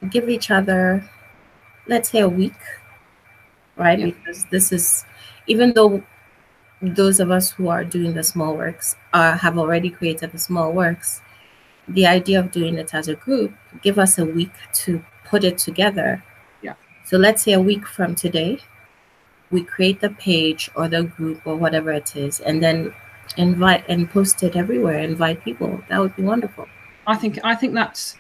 give each other, let's say, a week, right? Yeah. Because this is, even though those of us who are doing the small works have already created the small works, the idea of doing it as a group, give us a week to put it together. Yeah. So let's say a week from today, we create the page or the group or whatever it is, and then invite and post it everywhere, invite people. That would be wonderful. I think that's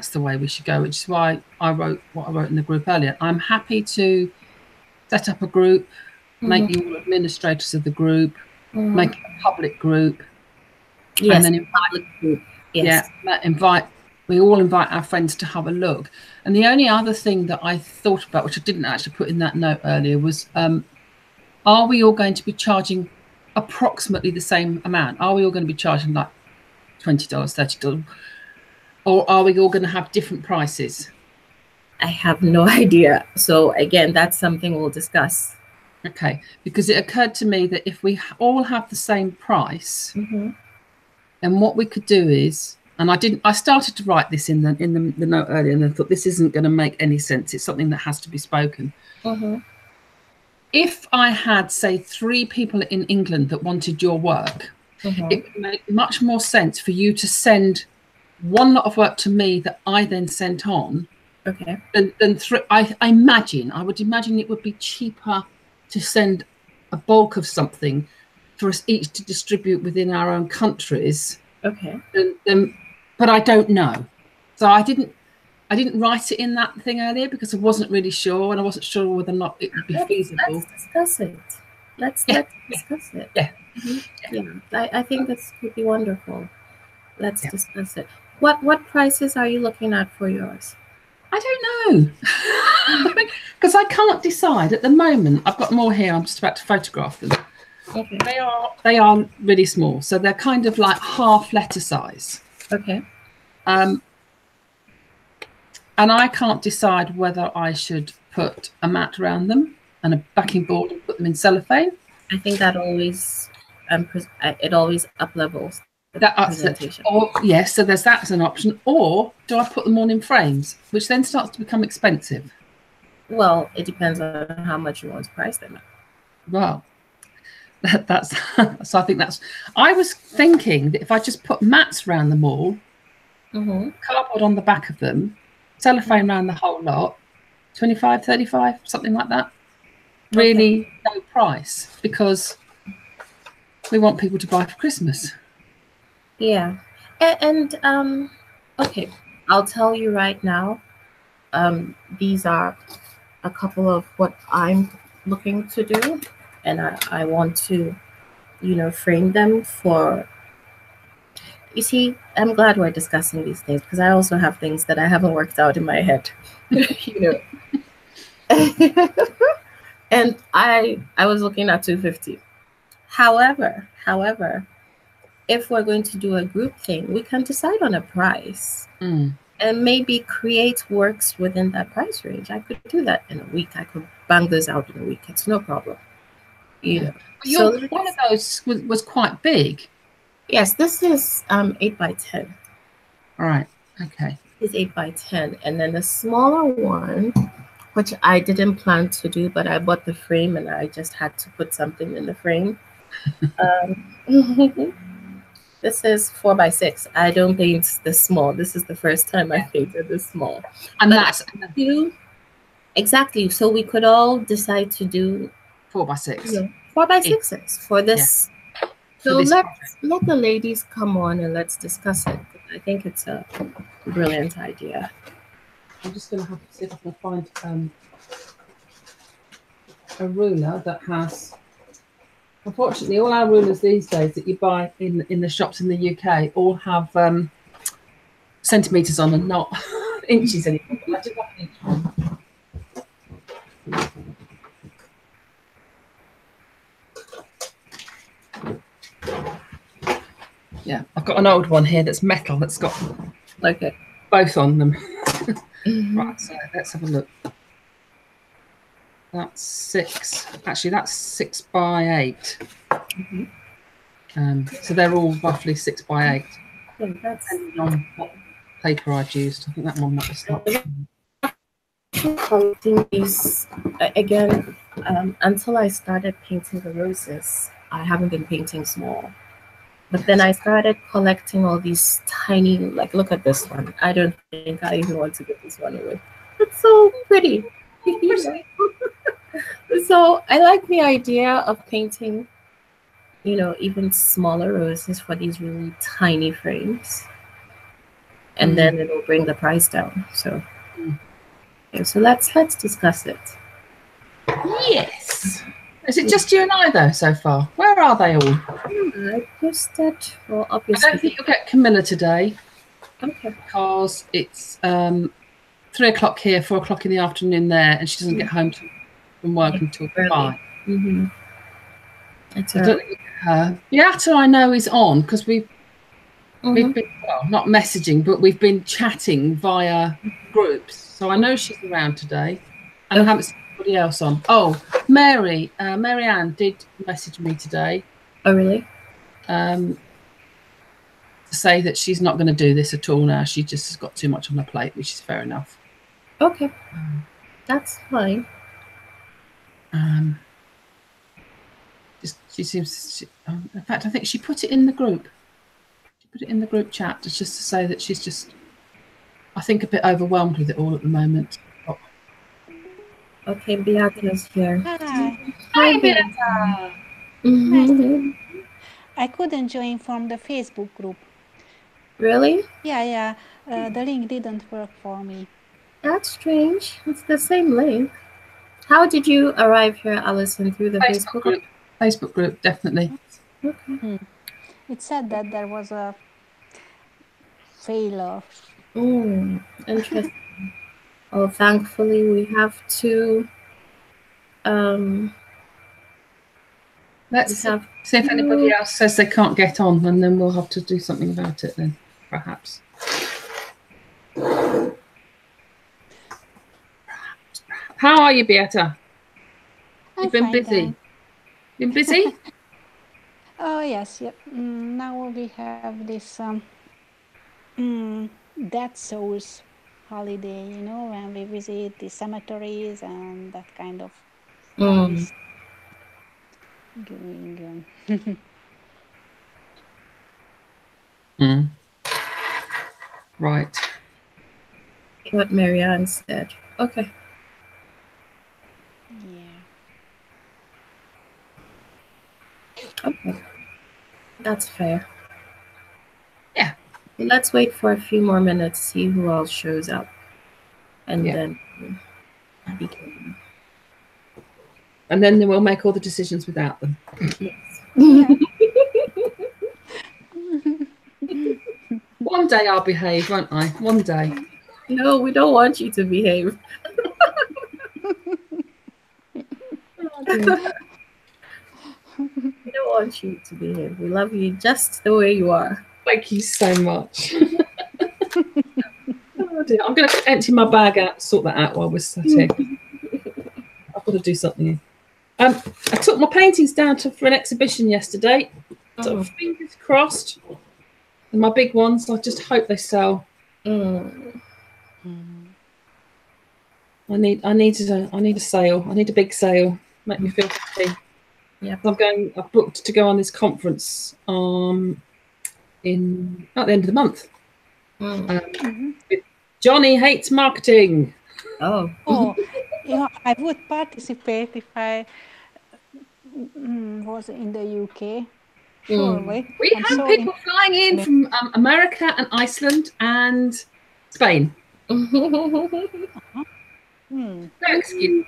the way we should go, which is why I wrote what I wrote in the group earlier. I'm happy to set up a group, make you all administrators of the group, make it a public group, Yes, and then public group. Yes. we all invite our friends to have a look. And the only other thing that I thought about, which I didn't actually put in that note earlier, was are we all going to be charging approximately the same amount? Are we all going to be charging like $20, $30? Or are we all going to have different prices? I have no idea. So again, that's something we'll discuss. Okay, because it occurred to me that if we all have the same price, then what we could do is, and I started to write this in the note earlier, and I thought this isn't going to make any sense. It's something that has to be spoken. If I had, say, 3 people in England that wanted your work, it would make much more sense for you to send one lot of work to me that I then sent on. Okay. Than 3. I would imagine it would be cheaper to send a bulk of something for us each to distribute within our own countries. Okay. But I don't know. So I didn't write it in that thing earlier because I wasn't really sure, and I wasn't sure whether or not it would be feasible. Let's discuss it. Let's discuss it. Yeah. Yeah. I think this could be wonderful. Let's discuss it. What prices are you looking at for yours? I don't know. Because I can't decide at the moment. I've got more here. I'm just about to photograph them. Okay. They are really small, so they're kind of like half letter size. Okay. And I can't decide whether I should put a mat around them and a backing board and put them in cellophane. I think that always it always up levels that presentation. Yes, so there's that as an option. Or do I put them all in frames, which then starts to become expensive? Well, it depends on how much you want to price them at. Well, that's so I think that's. I was thinking that if I just put mats around them all, cardboard on the back of them, cellophane around the whole lot, 25, 35, something like that. Really no price, because we want people to buy for Christmas. Yeah. And okay, I'll tell you right now, these are a couple of what I'm looking to do, and I want to, frame them for. You see, I'm glad we're discussing these things, because I also have things that I haven't worked out in my head, And I was looking at 250. However, if we're going to do a group thing, we can decide on a price and maybe create works within that price range. I could do that in a week. I could bang those out in a week. It's no problem. So one of those was quite big. Yes, this is 8 by 10. All right. Okay. It's 8 by 10, and then the smaller one, which I didn't plan to do, but I bought the frame and I just had to put something in the frame. This is 4 by 6. I don't paint this small. This is the first time I painted this small. And that's exactly. So we could all decide to do 4 by 6. 4 by 6s for this. Yeah. So let the ladies come on and let's discuss it. I think it's a brilliant idea. I'm just going to have to see if I can find a ruler that has. Unfortunately, all our rulers these days that you buy in the shops in the UK all have centimetres on and not inches anymore. I did have an inch one. Yeah, I've got an old one here that's metal that's got both on them. Right, so let's have a look. That's 6. Actually, that's 6 by 8. So they're all roughly 6 by 8. That's depending on what paper I'd used. I think that one might have stopped. Collecting these again until I started painting the roses. I haven't been painting small, but then I started collecting all these tiny. Like, look at this one. I don't think I even want to give this one away. It's so pretty. So I like the idea of painting, even smaller roses for these really tiny frames, and then it'll bring the price down. So. Okay, so let's discuss it. Yes. Is it just you and I though so far? Where are they all? I posted. Well, obviously. I don't think you'll get Camilla today. Okay. Because it's 3 o'clock here, 4 o'clock in the afternoon there, and she doesn't get home from work until 5. Mm-hmm. I don't think her. Beata, I know, is on because we've been, well, not messaging, but we've been chatting via groups. So I know she's around today, and I haven't seen anybody else on. Oh, Marianne did message me today. Oh, really? To say that she's not going to do this at all now. She just has got too much on her plate, which is fair enough. Okay, that's fine. She seems. In fact, I think she put it in the group. She put it in the group chat just to say that she's just, I think, a bit overwhelmed with it all at the moment. Oh. Okay, Beata's here. Hi, Beata. I couldn't join from the Facebook group. Really? Yeah. The link didn't work for me. That's strange. It's the same link. How did you arrive here, Alison? Through the Facebook group? Facebook group, definitely. Okay. It said that there was a failure. Interesting. Oh, thankfully we have two. Let's see if anybody else says they can't get on, and then we'll have to do something about it then, perhaps. How are you, Beata? You've been busy. Been busy? Oh yes. Yep. Now we have this Dead Souls holiday. When we visit the cemeteries and that kind of things. Doing. Right. What Marianne said. Okay. Yeah. Okay. That's fair. Yeah. Let's wait for a few more minutes, see who else shows up. And then begin. And then we'll make all the decisions without them. Yes. One day I'll behave, won't I? One day. No, we don't want you to behave. We don't want you to behave. We love you just the way you are. Thank you so much. Oh dear. I'm going to empty my bag out, sort that out while we're sat here. I've got to do something. I took my paintings down for an exhibition yesterday. So fingers crossed. And my big ones, I just hope they sell. I need a sale. I need a big sale. Make me feel happy. Yeah. I've booked to go on this conference at the end of the month. With Johnny Hates Marketing. Oh, I would participate if I was in the UK. Surely. We have people flying in from America and Iceland and Spain. No excuse.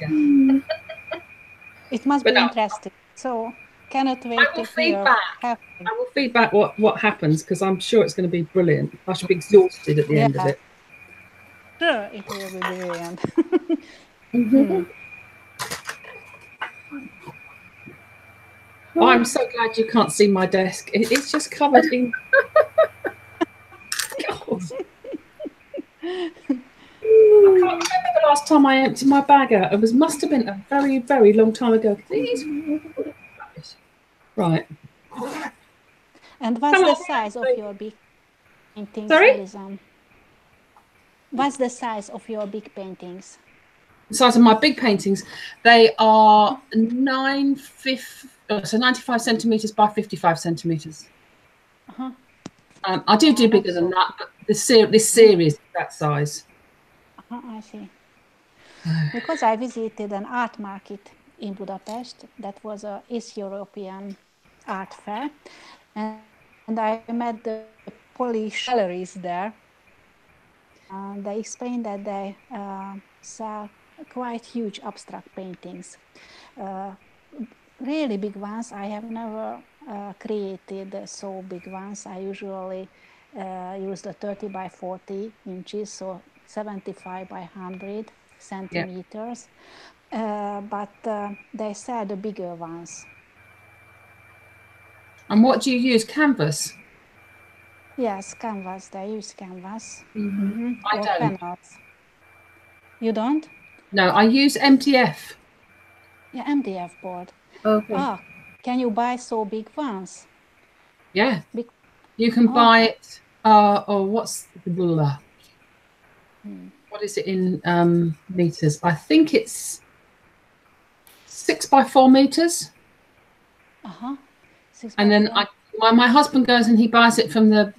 It must be interesting. So cannot wait to hear. I will feedback what happens because I'm sure it's going to be brilliant. I should be exhausted at the end of it. Sure, it will be brilliant. Oh, I'm so glad you can't see my desk. It's just covered in. God. I can't remember the last time I emptied my bag out. It must have been a very, very long time ago. Right. And what's the size of your big painting? Sorry? What's the size of your big paintings? The size of my big paintings, they are 95 centimeters by 55 centimeters. I do bigger than that, but this series is that size. I see. Because I visited an art market in Budapest that was a East European art fair, and I met the Polish galleries there. They explained that they sell quite huge abstract paintings. Really big ones. I have never created so big ones. I usually use the 30 by 40 inches, so 75 by 100 centimeters. But they sell the bigger ones. And what do you use? Canvas? Yes, canvas. They use canvas. I or don't. panels. You don't? No, I use MDF. Yeah, MDF board. Okay. Can you buy so big ones? Yeah. You can buy it. What's the blah? What is it in meters? I think it's 6 by 4 meters. And then my husband goes and he buys it from the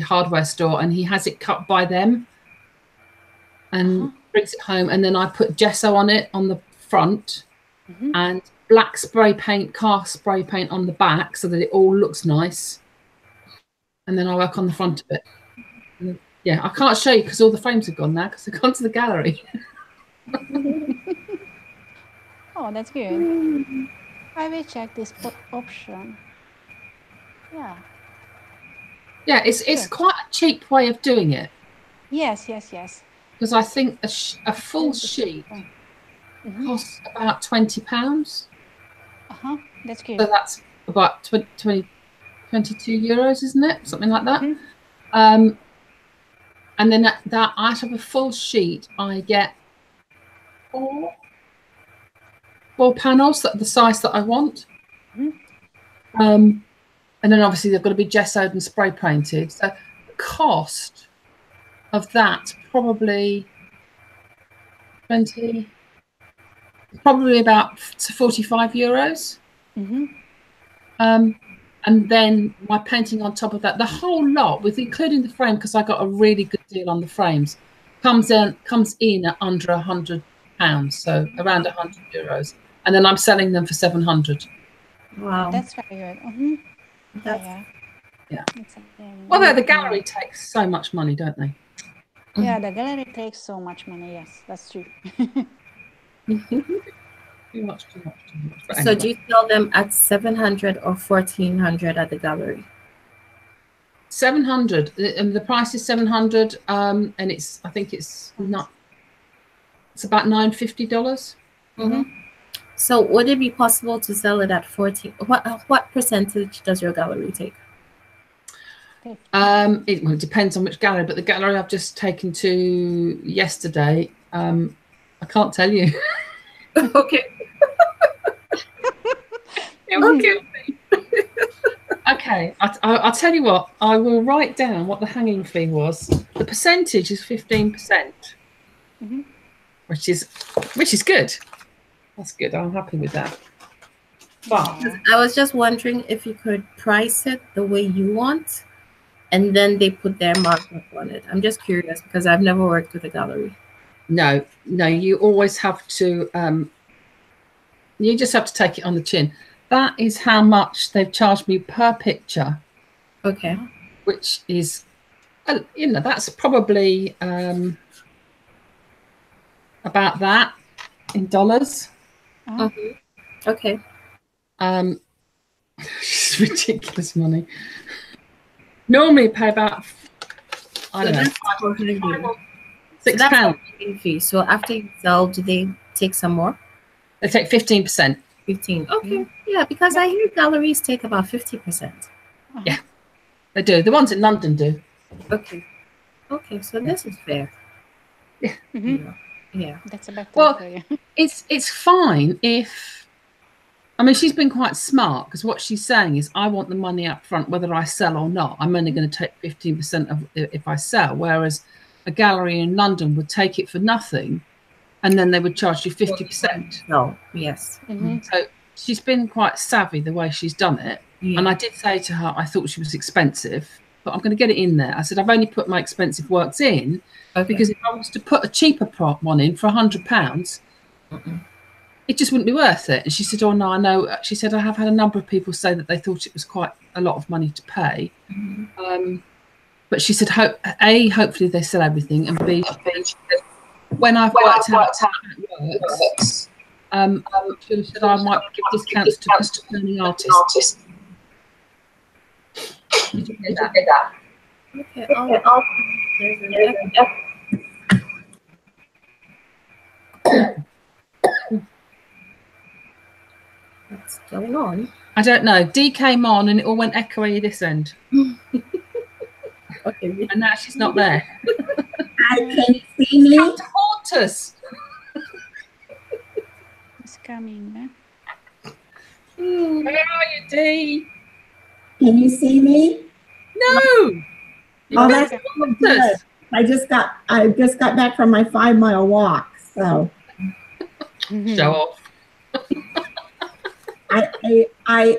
hardware store, and he has it cut by them and brings it home. And then I put gesso on it on the front and black spray paint, cast spray paint on the back so that it all looks nice. And then I work on the front of it. And yeah, I can't show you because all the frames have gone now because they've gone to the gallery. Oh, that's good. I will check this option. Yeah. Yeah, it's quite a cheap way of doing it. Yes. Because I think a full sheet costs about £20. That's good. So that's about 22 euros, isn't it? Something like that. And then that out of a full sheet, I get four panels that the size that I want. And then obviously they've got to be gessoed and spray painted. So the cost of that probably about 45 euros. And then my painting on top of that, the whole lot, with including the frame, because I got a really good deal on the frames, comes in at under £100, so around 100 euros. And then I'm selling them for 700. Wow, that's very good. Yeah. Although the gallery takes so much money, don't they? Yeah, the gallery takes so much money. Yes, that's true. Too much. So anyway. Do you sell them at 700 or 1400 at the gallery? 700, and the price is 700, and I think it's about $950. So would it be possible to sell it at 14? What percentage does your gallery take? It depends on which gallery, but the gallery I've just taken to yesterday, I can't tell you. Okay. Okay, I'll tell you what. I will write down what the hanging fee was. The percentage is 15%, which is good. That's good. I'm happy with that. But I was just wondering if you could price it the way you want, and then they put their markup on it. I'm just curious because I've never worked with a gallery. No, you always have to. You just have to take it on the chin. That is how much they've charged me per picture. Okay. Which is, that's probably about that in dollars. Okay. It's ridiculous money. Normally pay about, I don't know, £6. Fee. So after you sell, do they take some more? They take 15%. 15. Okay. Yeah, because I hear galleries take about 50%. Yeah, they do. The ones in London do. Okay. So this is fair. Yeah. Yeah. That's a better. Well, it's fine if. I mean, she's been quite smart because what she's saying is, I want the money up front, whether I sell or not. I'm only going to take 15% of if I sell. Whereas a gallery in London would take it for nothing, and then they would charge you 50%. No, yes. So she's been quite savvy the way she's done it. Yeah. And I did say to her, I thought she was expensive, but I'm going to get it in there. I said, I've only put my expensive works in because if I was to put a cheaper one in for £100, it just wouldn't be worth it. And she said, oh, no, I know. She said, I have had a number of people say that they thought it was quite a lot of money to pay. But she said, hopefully they sell everything, and B, when I've worked out how it works, she said I might give discounts to earning artists. Did you get that? Okay. What's going on? I don't know. D came on and it all went echoey this end. Okay. And now she's not there. Can you see me? Come to haunt us. It's coming. Where are you, D? Can you see me? No. Oh, that's good. I just got back from my 5-mile walk, so. Show off.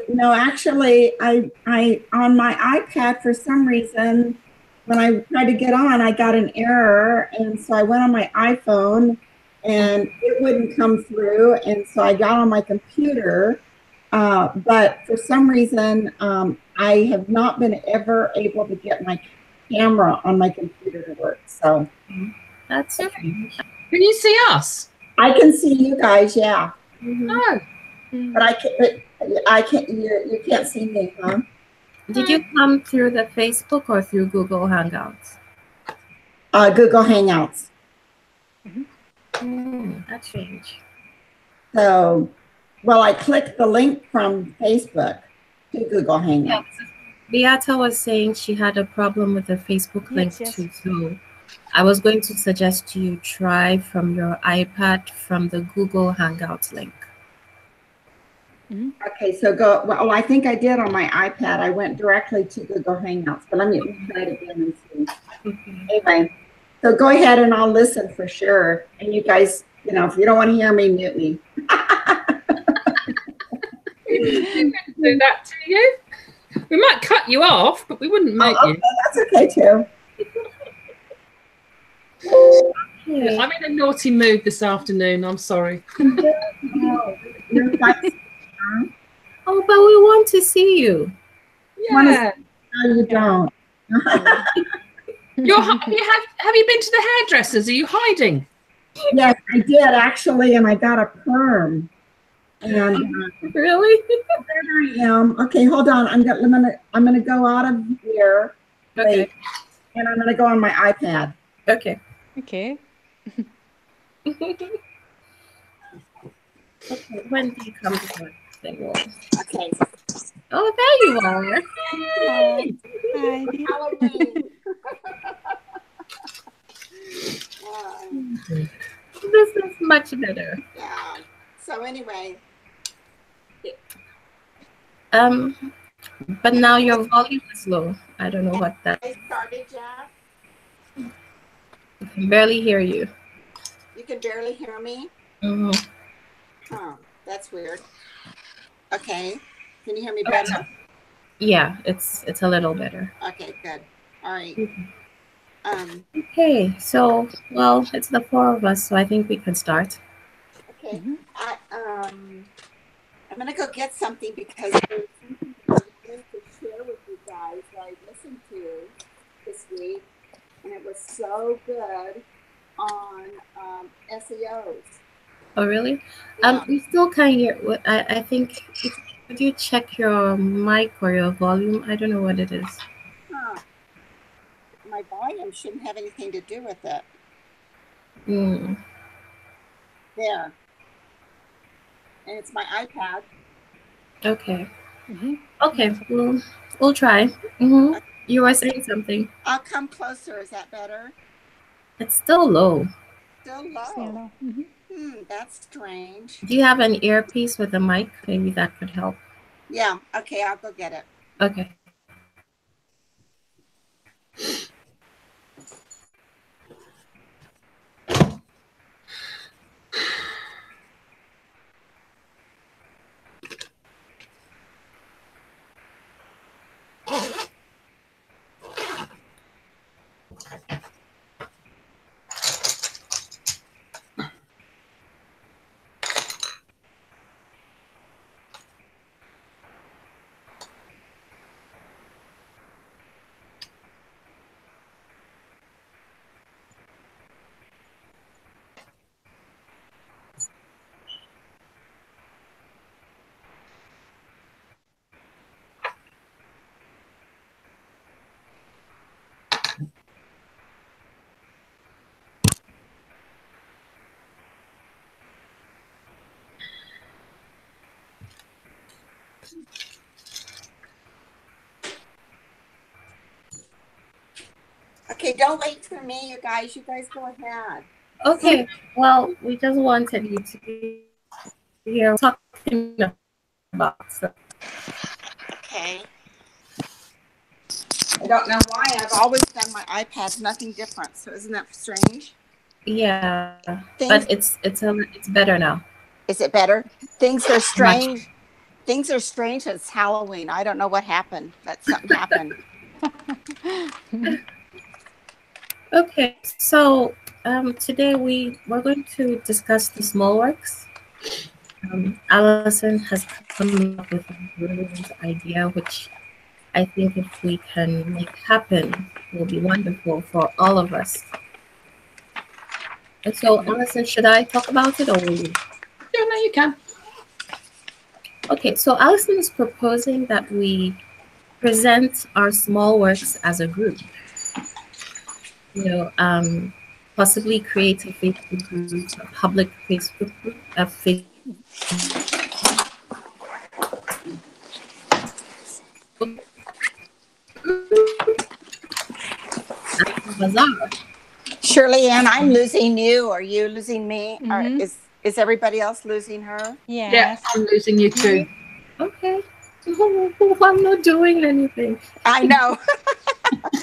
No, actually, I on my iPad for some reason, when I tried to get on, I got an error, and so I went on my iPhone, and it wouldn't come through, and so I got on my computer, but for some reason, I have not been ever able to get my camera on my computer to work. So that's okay. Can you see us? I can see you guys, yeah. No. But I can't. You can't see me, huh? Did you come through the Facebook or through Google Hangouts? Google Hangouts. That's strange. So, well, I clicked the link from Facebook to Google Hangouts. Yeah. Beata was saying she had a problem with the Facebook link too. So I was going to suggest you try from your iPad from the Google Hangouts link. Okay, so go. Well, I think I did on my iPad. I went directly to Google Hangouts, but let me try it again and see. Anyway, so go ahead and I'll listen for sure. And you guys, you know, if you don't want to hear me, mute me. We wouldn't do that to you. We might cut you off, but we wouldn't make you. That's okay too. I'm in a naughty mood this afternoon. I'm sorry. Oh, but we want to see you. Yeah. No, you don't. Have you been to the hairdressers? Are you hiding? Yes, I did actually, and I got a perm. And really? There I am. Okay, hold on. I'm gonna go out of here. Okay. Wait, and I'm gonna go on my iPad. Okay. Okay. Okay. When do you come to work? Okay. Oh, there you are. Hi. Halloween. This is much better. Yeah. So anyway. But now your volume is low. I don't know what that. I started, Jack. I can barely hear you. You can barely hear me? Oh, that's weird. Okay. Can you hear me better? Yeah, it's a little better. Okay, good. All right. Okay, so well, it's the 4 of us, so I think we can start. Okay. I'm gonna go get something because there's something I'm going to share with you guys that I listened to this week, and it was so good on SEOs. Oh, really? Yeah. We still can't hear. I think. Could you check your mic or your volume? I don't know what it is. Huh. My volume shouldn't have anything to do with it. There. And it's my iPad. Okay. Okay. We'll try. You were saying something. I'll come closer. Is that better? It's still low. Still low. That's strange. Do you have an earpiece with a mic? Maybe that could help. Yeah. Okay. I'll go get it. Okay. Okay, don't wait for me, you guys. You guys go ahead. Okay. Well, we just wanted you to hear talking about stuff. Okay. I don't know why. I've always done my iPads, nothing different. So isn't that strange? Yeah, but it's better now. Is it better? Things are strange. Things are strange. It's Halloween. I don't know what happened. But something happened. Okay, so today we're going to discuss the small works. Allison has come up with a brilliant idea, which I think if we can make happen, will be wonderful for all of us. And so, Allison, should I talk about it or will you? Yeah, no, you can. Okay, so Allison is proposing that we present our small works as a group. You know, possibly create a Facebook group, a public Facebook group, a Facebook bazaar. Shirley Ann, I'm losing you. Are you losing me? Or is everybody else losing her? Yes. Yeah, I'm losing you too. Okay. I'm not doing anything. I know.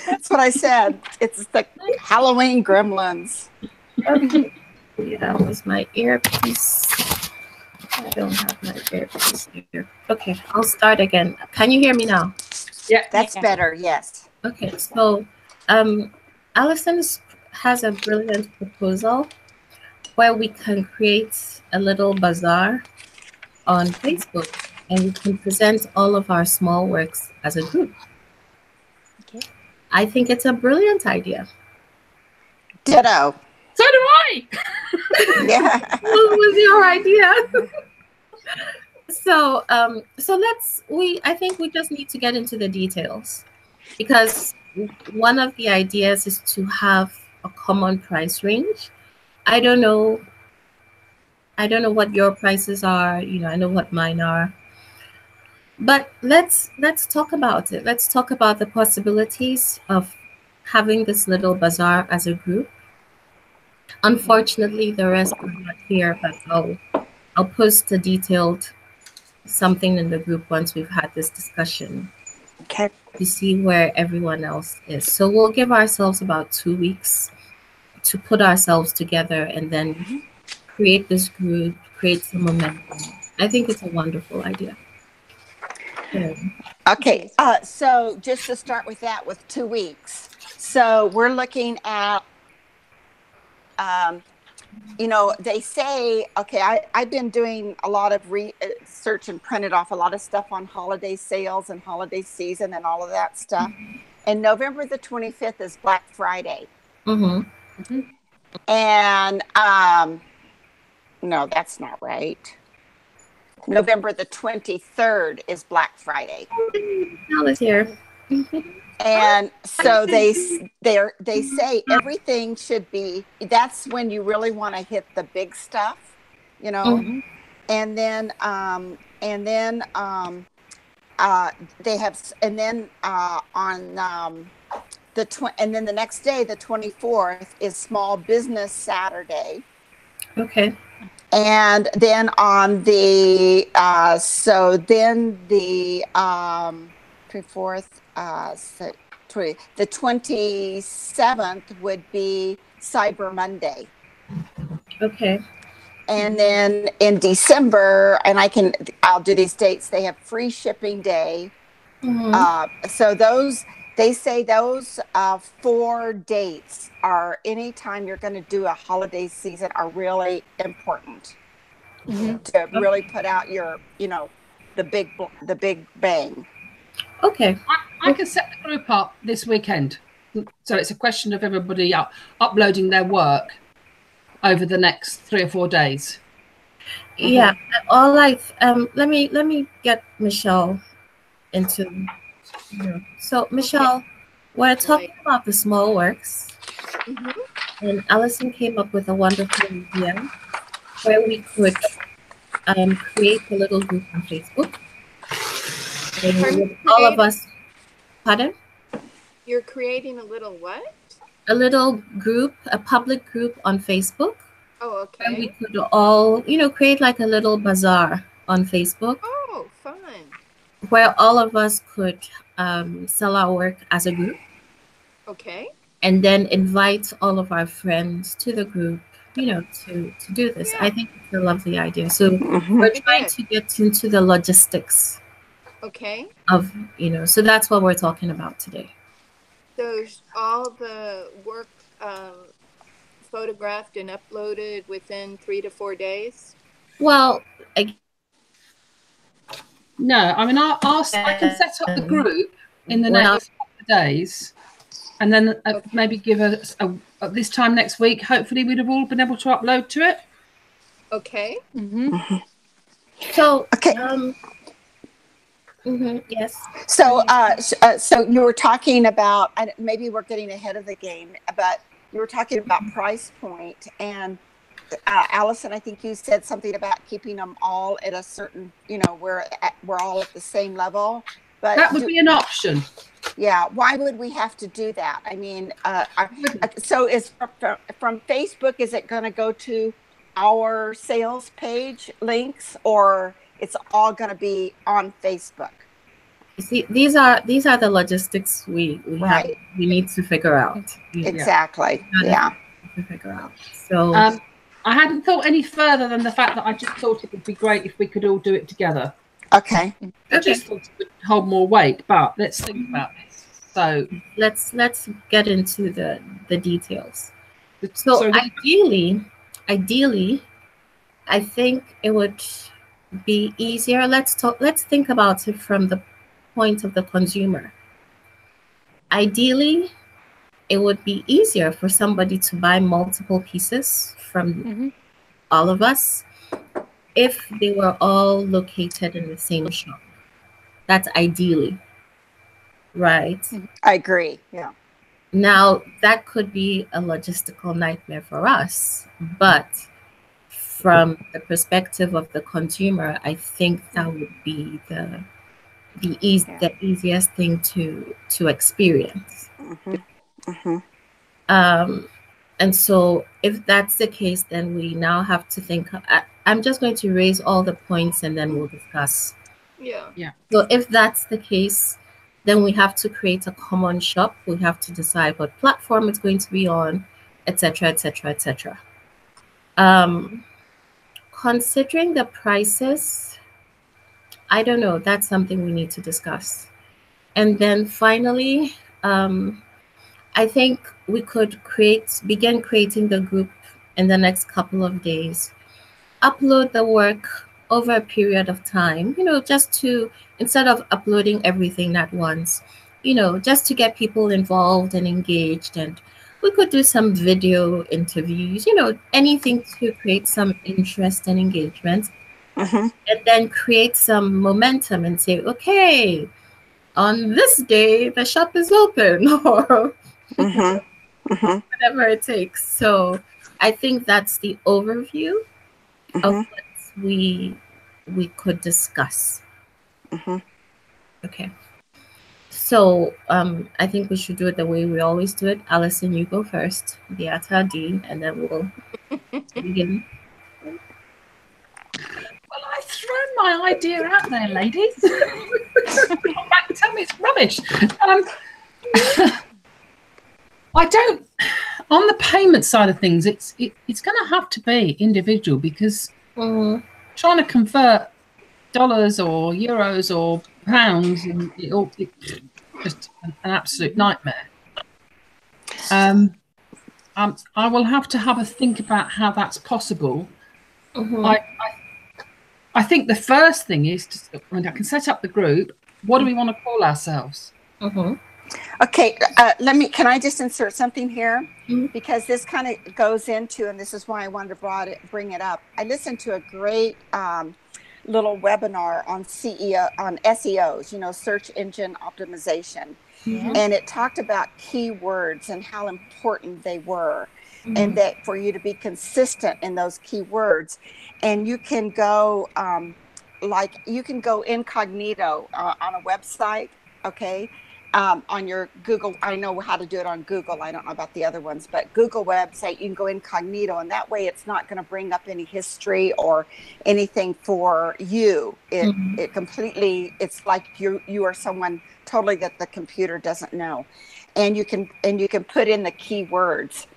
That's what I said. It's the Halloween gremlins. Okay. Yeah, was my earpiece. I don't have my earpiece here. Okay, I'll start again. Can you hear me now? Yeah, that's better. Yes. Okay, so Allison has a brilliant proposal where we can create a little bazaar on Facebook and we can present all of our small works as a group. Okay. I think it's a brilliant idea. Ditto. So do I. Yeah. What was your idea? So I think we just need to get into the details, because one of the ideas is to have a common price range. I don't know what your prices are, you know, I know what mine are. But let's talk about it. Let's talk about the possibilities of having this little bazaar as a group. Unfortunately, the rest are not here, but I'll post a detailed something in the group once we've had this discussion. Okay. To see where everyone else is. So we'll give ourselves about 2 weeks to put ourselves together and then create this group, create some momentum. I think it's a wonderful idea. Yeah. Okay. So just to start with that, with 2 weeks. So we're looking at, you know, they say, okay, I've been doing a lot of research and printed off a lot of stuff on holiday sales and holiday season and all of that stuff. And November the 25th is Black Friday. And no, that's not right. November the 23rd is Black Friday. Alice here. And so they say everything should be, that's when you really want to hit the big stuff, you know. And then they have, and then on and then the next day, the 24th, is Small Business Saturday. Okay. And then on the so then the 24th, the 27th would be Cyber Monday. Okay. And then in December, and I'll do these dates, they have Free Shipping Day. So they say those 4 dates are, anytime you're going to do a holiday season, are really important to really put out your, you know, the big bang. Okay. I can set the group up this weekend. So it's a question of everybody uploading their work over the next 3 or 4 days. Yeah. All right. Let me get Michelle into. So Michelle, we're talking about the small works, and Allison came up with a wonderful idea where we could create a little group on Facebook. And all of us. Pardon? You're creating a little what? a little group, a public group on Facebook. Oh, okay. Where we could all, create like a little bazaar on Facebook. Oh, fun. Where all of us could sell our work as a group. Okay. And then invite all of our friends to the group, to do this. Yeah. I think it's a lovely idea. So we're trying to get into the logistics. Okay. Of, so that's what we're talking about today. So all the work photographed and uploaded within 3 to 4 days? Well, no, I mean, I can set up the group in the next couple of days, and then maybe give us this time next week. Hopefully, we'd have all been able to upload to it. Okay. So okay. Yes. So, so you were talking about, maybe we're getting ahead of the game, but you were talking about price point, and Allison, I think you said something about keeping them all at a certain, we're all at the same level. But that would be an option. Yeah. Why would we have to do that? I mean, so is from Facebook, is it going to go to our sales page links, or it's all going to be on Facebook? See, these are the logistics we need to figure out. Exactly. Yeah. To figure out. So I hadn't thought any further than the fact that I just thought it would be great if we could all do it together. Okay. I just thought it would hold more weight, but let's think about this. So let's get into the details. So ideally, I think it would be easier. Let's think about it from the point of the consumer. Ideally, it would be easier for somebody to buy multiple pieces from all of us if they were all located in the same shop. That's ideally, right? I agree. Yeah. Now, that could be a logistical nightmare for us, but from the perspective of the consumer, I think that would be the easiest thing to experience. And so if that's the case, then we now have to think. I'm just going to raise all the points and then we'll discuss. Yeah. So if that's the case, then we have to create a common shop. We have to decide what platform it's going to be on, etc., etc., etc. Considering the prices, I don't know. That's something we need to discuss. And then finally, I think we could begin creating the group in the next couple of days. Upload the work over a period of time, just to, instead of uploading everything at once, just to get people involved and engaged. And we could do some video interviews, anything to create some interest and engagement. And then create some momentum and say, okay, on this day, the shop is open, or whatever it takes. So I think that's the overview of what we could discuss. Okay. So I think we should do it the way we always do it. Allison, you go first, Beata, D, and then we'll begin. Well, I've thrown my idea out there, ladies. Come back and tell me it's rubbish. I don't. On the payment side of things, it's going to have to be individual, because trying to convert dollars or euros or pounds, and it's just an absolute nightmare. I will have to have a think about how that's possible. I think the first thing is I can set up the group. What do we want to call ourselves? Okay, can I just insert something here? Because this kind of goes into, and this is why I wanted to bring it up. I listened to a great little webinar on SEOs, search engine optimization. And it talked about keywords and how important they were. And that for you to be consistent in those keywords, and you can go incognito on a website, okay, on your Google, I know how to do it on Google. I don't know about the other ones, but Google website, you can go incognito, and that way it's not going to bring up any history or anything for you. It completely, it's like you are someone totally that the computer doesn't know, and you can put in the keywords,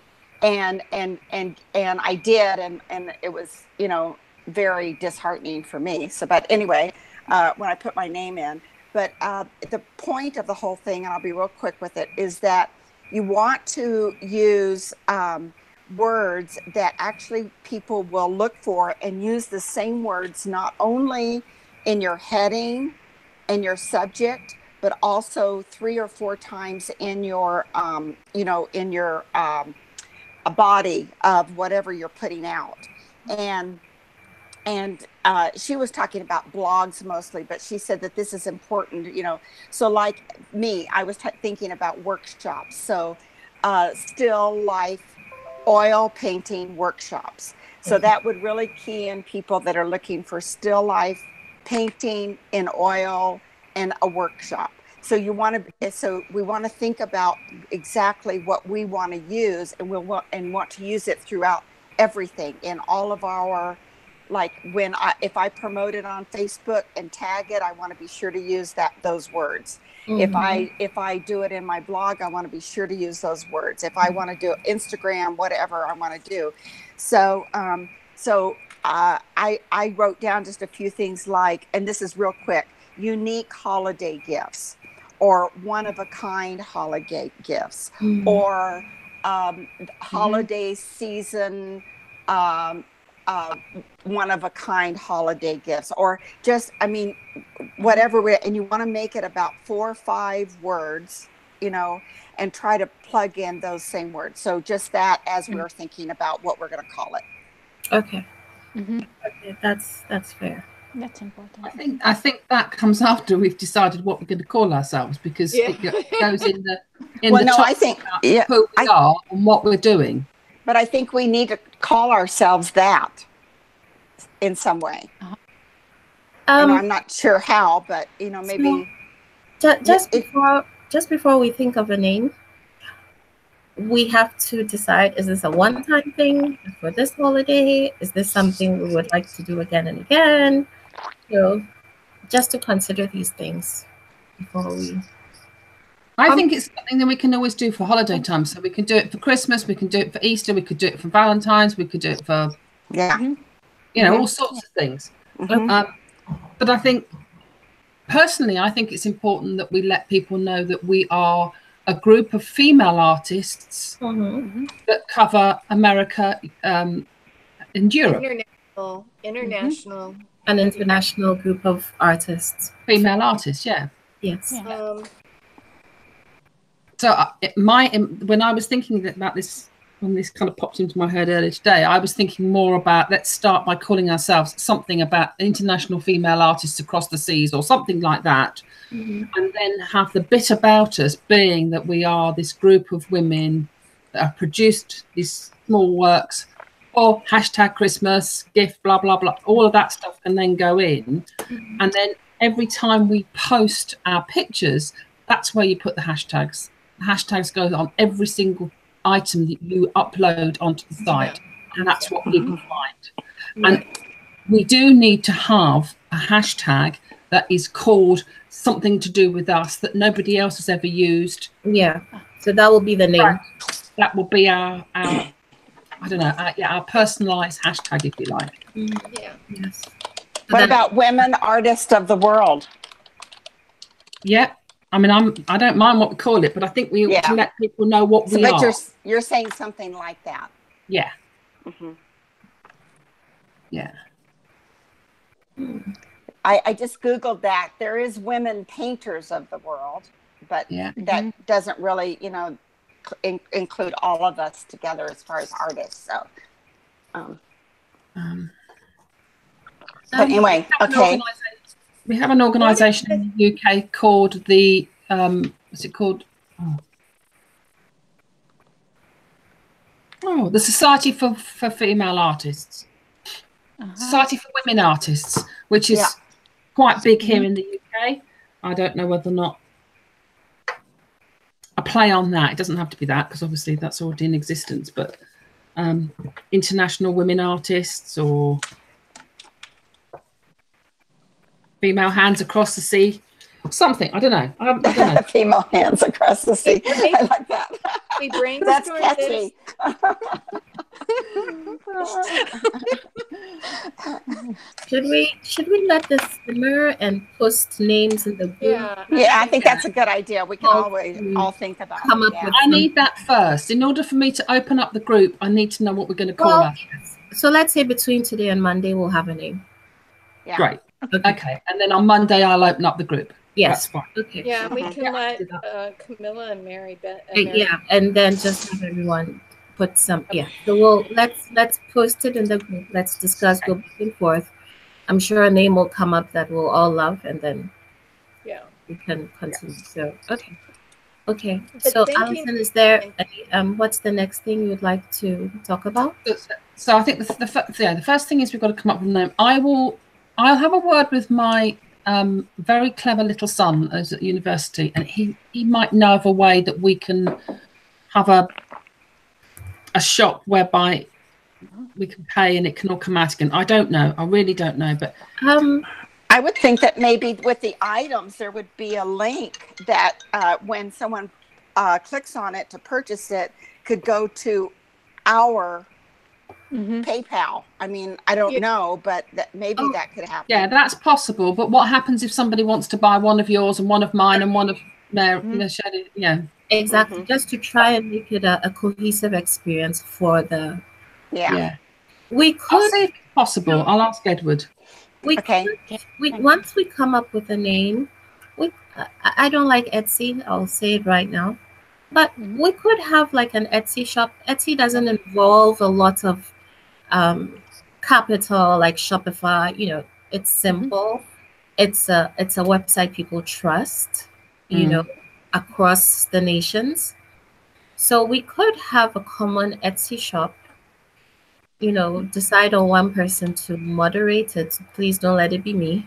and I did, and it was, you know, very disheartening for me. So, but anyway, when I put my name in. But the point of the whole thing, and I'll be real quick with it, is that you want to use words that actually people will look for, and use the same words not only in your heading and your subject, but also 3 or 4 times in your, you know, in your body of whatever you're putting out. And she was talking about blogs mostly, but she said that this is important, you know. So like me, I was thinking about workshops. So still life oil painting workshops. So that would really key in people that are looking for still life painting in oil and a workshop. So we want to think about exactly what we want to use, and want to use it throughout everything in all of our, like if I promote it on Facebook and tag it, I want to be sure to use those words. If I do it in my blog, I want to be sure to use those words. If I want to do Instagram, whatever I want to do. So I wrote down just a few things like, and this is real quick, unique holiday gifts, or one-of-a-kind holiday gifts, or holiday season one-of-a-kind holiday gifts, or just, I mean, whatever. And you want to make it about 4 or 5 words, you know, and try to plug in those same words. So just that, as we're thinking about what we're going to call it. Okay. Okay, that's fair. That's important. I think that comes after we've decided what we're going to call ourselves, because it goes in the I think who we are and what we're doing. But I think we need to call ourselves that in some way. And I'm not sure how, but you know, maybe just before we think of a name, we have to decide: is this a one-time thing for this holiday? Is this something we would like to do again and again? You know, just to consider these things before we. I think it's something that we can always do for holiday time. So we can do it for Christmas, we can do it for Easter, we could do it for Valentine's, we could do it for, you know, all sorts of things. But I think, personally, I think it's important that we let people know that we are a group of female artists that cover America and Europe. International. An international group of artists. Female artists, yeah. Yes. So when I was thinking about this, when this kind of popped into my head earlier today, I was thinking more about, let's start by calling ourselves something about international female artists across the seas, or something like that. And then have the bit about us being that we are this group of women that have produced these small works, or #Christmas gift, blah, blah, blah. All of that stuff can then go in. And then every time we post our pictures, that's where you put the hashtags. The hashtags go on every single item that you upload onto the site, and that's what people find. And we do need to have a hashtag that is called something to do with us that nobody else has ever used. Yeah, so that will be the name. That will be our I don't know, our personalized hashtag, if you like. Yes. What about women artists of the world? Yeah. I mean, I don't mind what we call it, but I think we ought to let people know what we are. You're saying something like that. Yeah. Yeah. I just Googled that. There is women painters of the world, but that doesn't really, you know, include all of us together as far as artists. So, but anyway, okay. We have an organisation in the UK called the what's it called? The Society for Female Artists. Society for Women Artists, which is quite big here in the UK. I don't know whether or not play on that. It doesn't have to be that, because obviously that's already in existence, but international women artists, or female hands across the sea, something. I don't know. I don't know. Female hands across the sea. I like that. We brainstormed That's catchy. Should we let this simmer and post names in the group? Yeah, I think that's a good idea. We can always all think about come it. up with. I need that first. In order for me to open up the group, I need to know what we're going to call that. So let's say between today and Monday, we'll have a name. Yeah. Great. Okay. And then on Monday, I'll open up the group. Yes. That's fine. Okay. Yeah, we can let Camilla and Mary. Yeah, and then just have everyone put some. Yeah. So let's post it in the group. Let's discuss, go back and forth. I'm sure a name will come up that we'll all love, and then we can continue. So okay. So Alison, is there what's the next thing you'd like to talk about? So I think the first thing is we've got to come up with a name. I'll have a word with my very clever little son who's at university, and he might know of a way that we can have a shop whereby we can pay and it can all come out again. I don't know. I really don't know. But I would think that maybe with the items there would be a link that when someone clicks on it to purchase it could go to our PayPal. I mean, I don't know, but maybe that could happen. Yeah, that's possible. But what happens if somebody wants to buy one of yours and one of mine and one of their, Exactly. Just to try and make it a cohesive experience for the. We could. I'll see if it's possible. I'll ask Edward. Once we come up with a name, I don't like Etsy. I'll say it right now. But we could have like an Etsy shop. Etsy doesn't involve a lot of capital like Shopify. It's simple. It's a website people trust, across the nations. So we could have a common Etsy shop, decide on one person to moderate it. Please don't let it be me.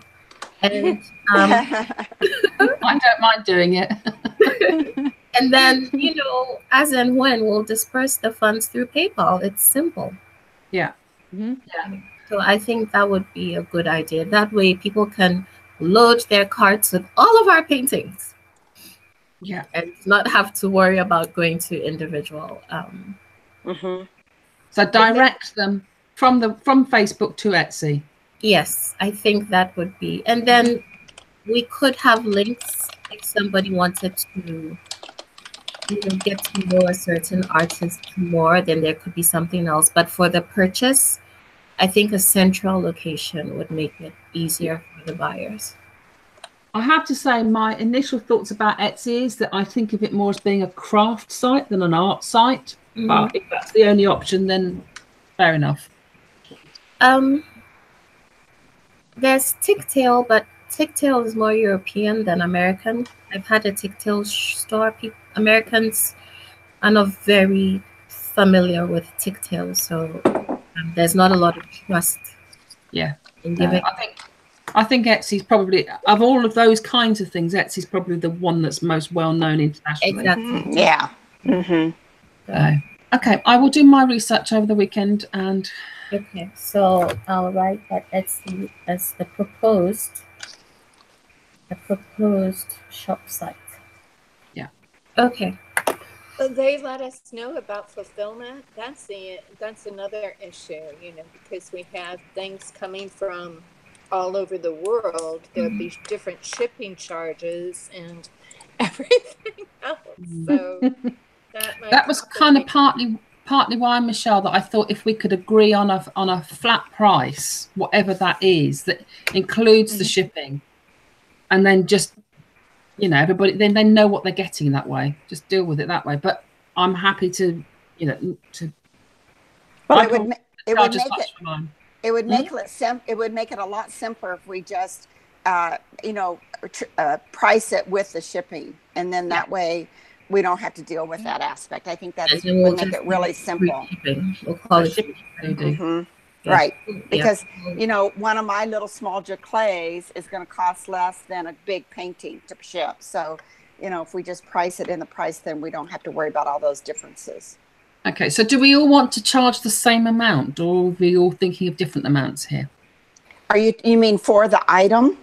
And I don't mind doing it. And then, as and when we'll disperse the funds through PayPal. It's simple. Yeah. So I think that would be a good idea. That way people can load their carts with all of our paintings. Yeah. And not have to worry about going to individual. So direct them from Facebook to Etsy. Yes, I think that would be. And then we could have links if somebody wanted to get to know a certain artist more, then there could be something else. But for the purchase, I think a central location would make it easier for the buyers. I have to say my initial thoughts about Etsy is that I think of it more as being a craft site than an art site. But if that's the only option, then fair enough. There's Ticktail, but Ticktail is more European than American. I've had a Ticktail store. Americans are not very familiar with Ticktail, so there's not a lot of trust. Yeah, in giving. I think Etsy's probably, of all of those kinds of things, Etsy's probably the one that's most well known internationally. Exactly. Yeah. Okay, I will do my research over the weekend and. Okay, so I'll write that Etsy as the proposed shop site. Yeah. Okay. They let us know about fulfillment. That's another issue, because we have things coming from all over the world. There'll be different shipping charges and everything else. So that was kind of partly why, Michelle, that I thought if we could agree on a flat price, whatever that is, that includes the shipping, and then just everybody then they know what they're getting that way. Just deal with it that way. But I'm happy to Well, it would make it a lot simpler if we just price it with the shipping, and then that way we don't have to deal with that aspect. I think that would make it really simple. We'll call it shipping. Right, because one of my little small clays is going to cost less than a big painting to ship. So if we just price it in the price, then we don't have to worry about all those differences. Okay, so do we all want to charge the same amount, or are we all thinking of different amounts here? You mean for the item?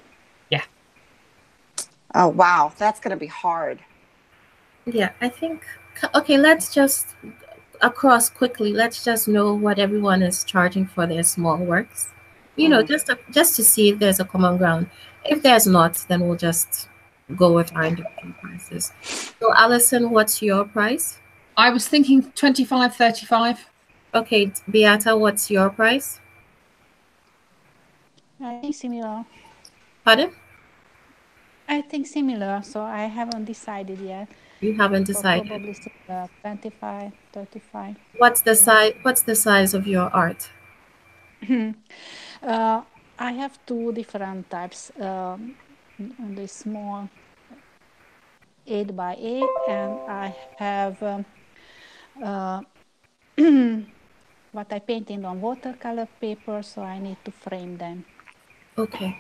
Yeah. Oh, wow. That's going to be hard. Yeah, I think, okay, let's just, across quickly, let's just know what everyone is charging for their small works. Just to see if there's a common ground. If there's not, then we'll just go with our individual prices. So, Alison, what's your price? I was thinking 25, 35. Okay, Beata, what's your price? I think similar. Pardon? I think similar, so I haven't decided yet. You haven't decided. Probably similar, 25, 35. What's the size? What's the size of your art? I have two different types. The small 8 by 8, and I have what I painted on watercolor paper, so I need to frame them. Okay.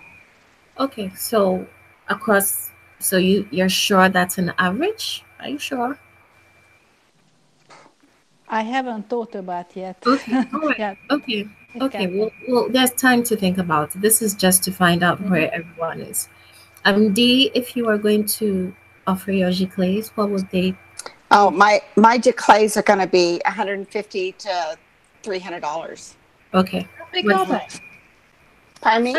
Okay, so across, so you're sure that's an average? Are you sure? I haven't thought about yet. Okay, all right. Yeah. Okay, okay. Well, there's time to think about it. This is just to find out where everyone is. Dee, if you are going to offer your giclées, what would they? Oh, my giclées are going to be $150 to $300. Okay. How big are they? Pardon me?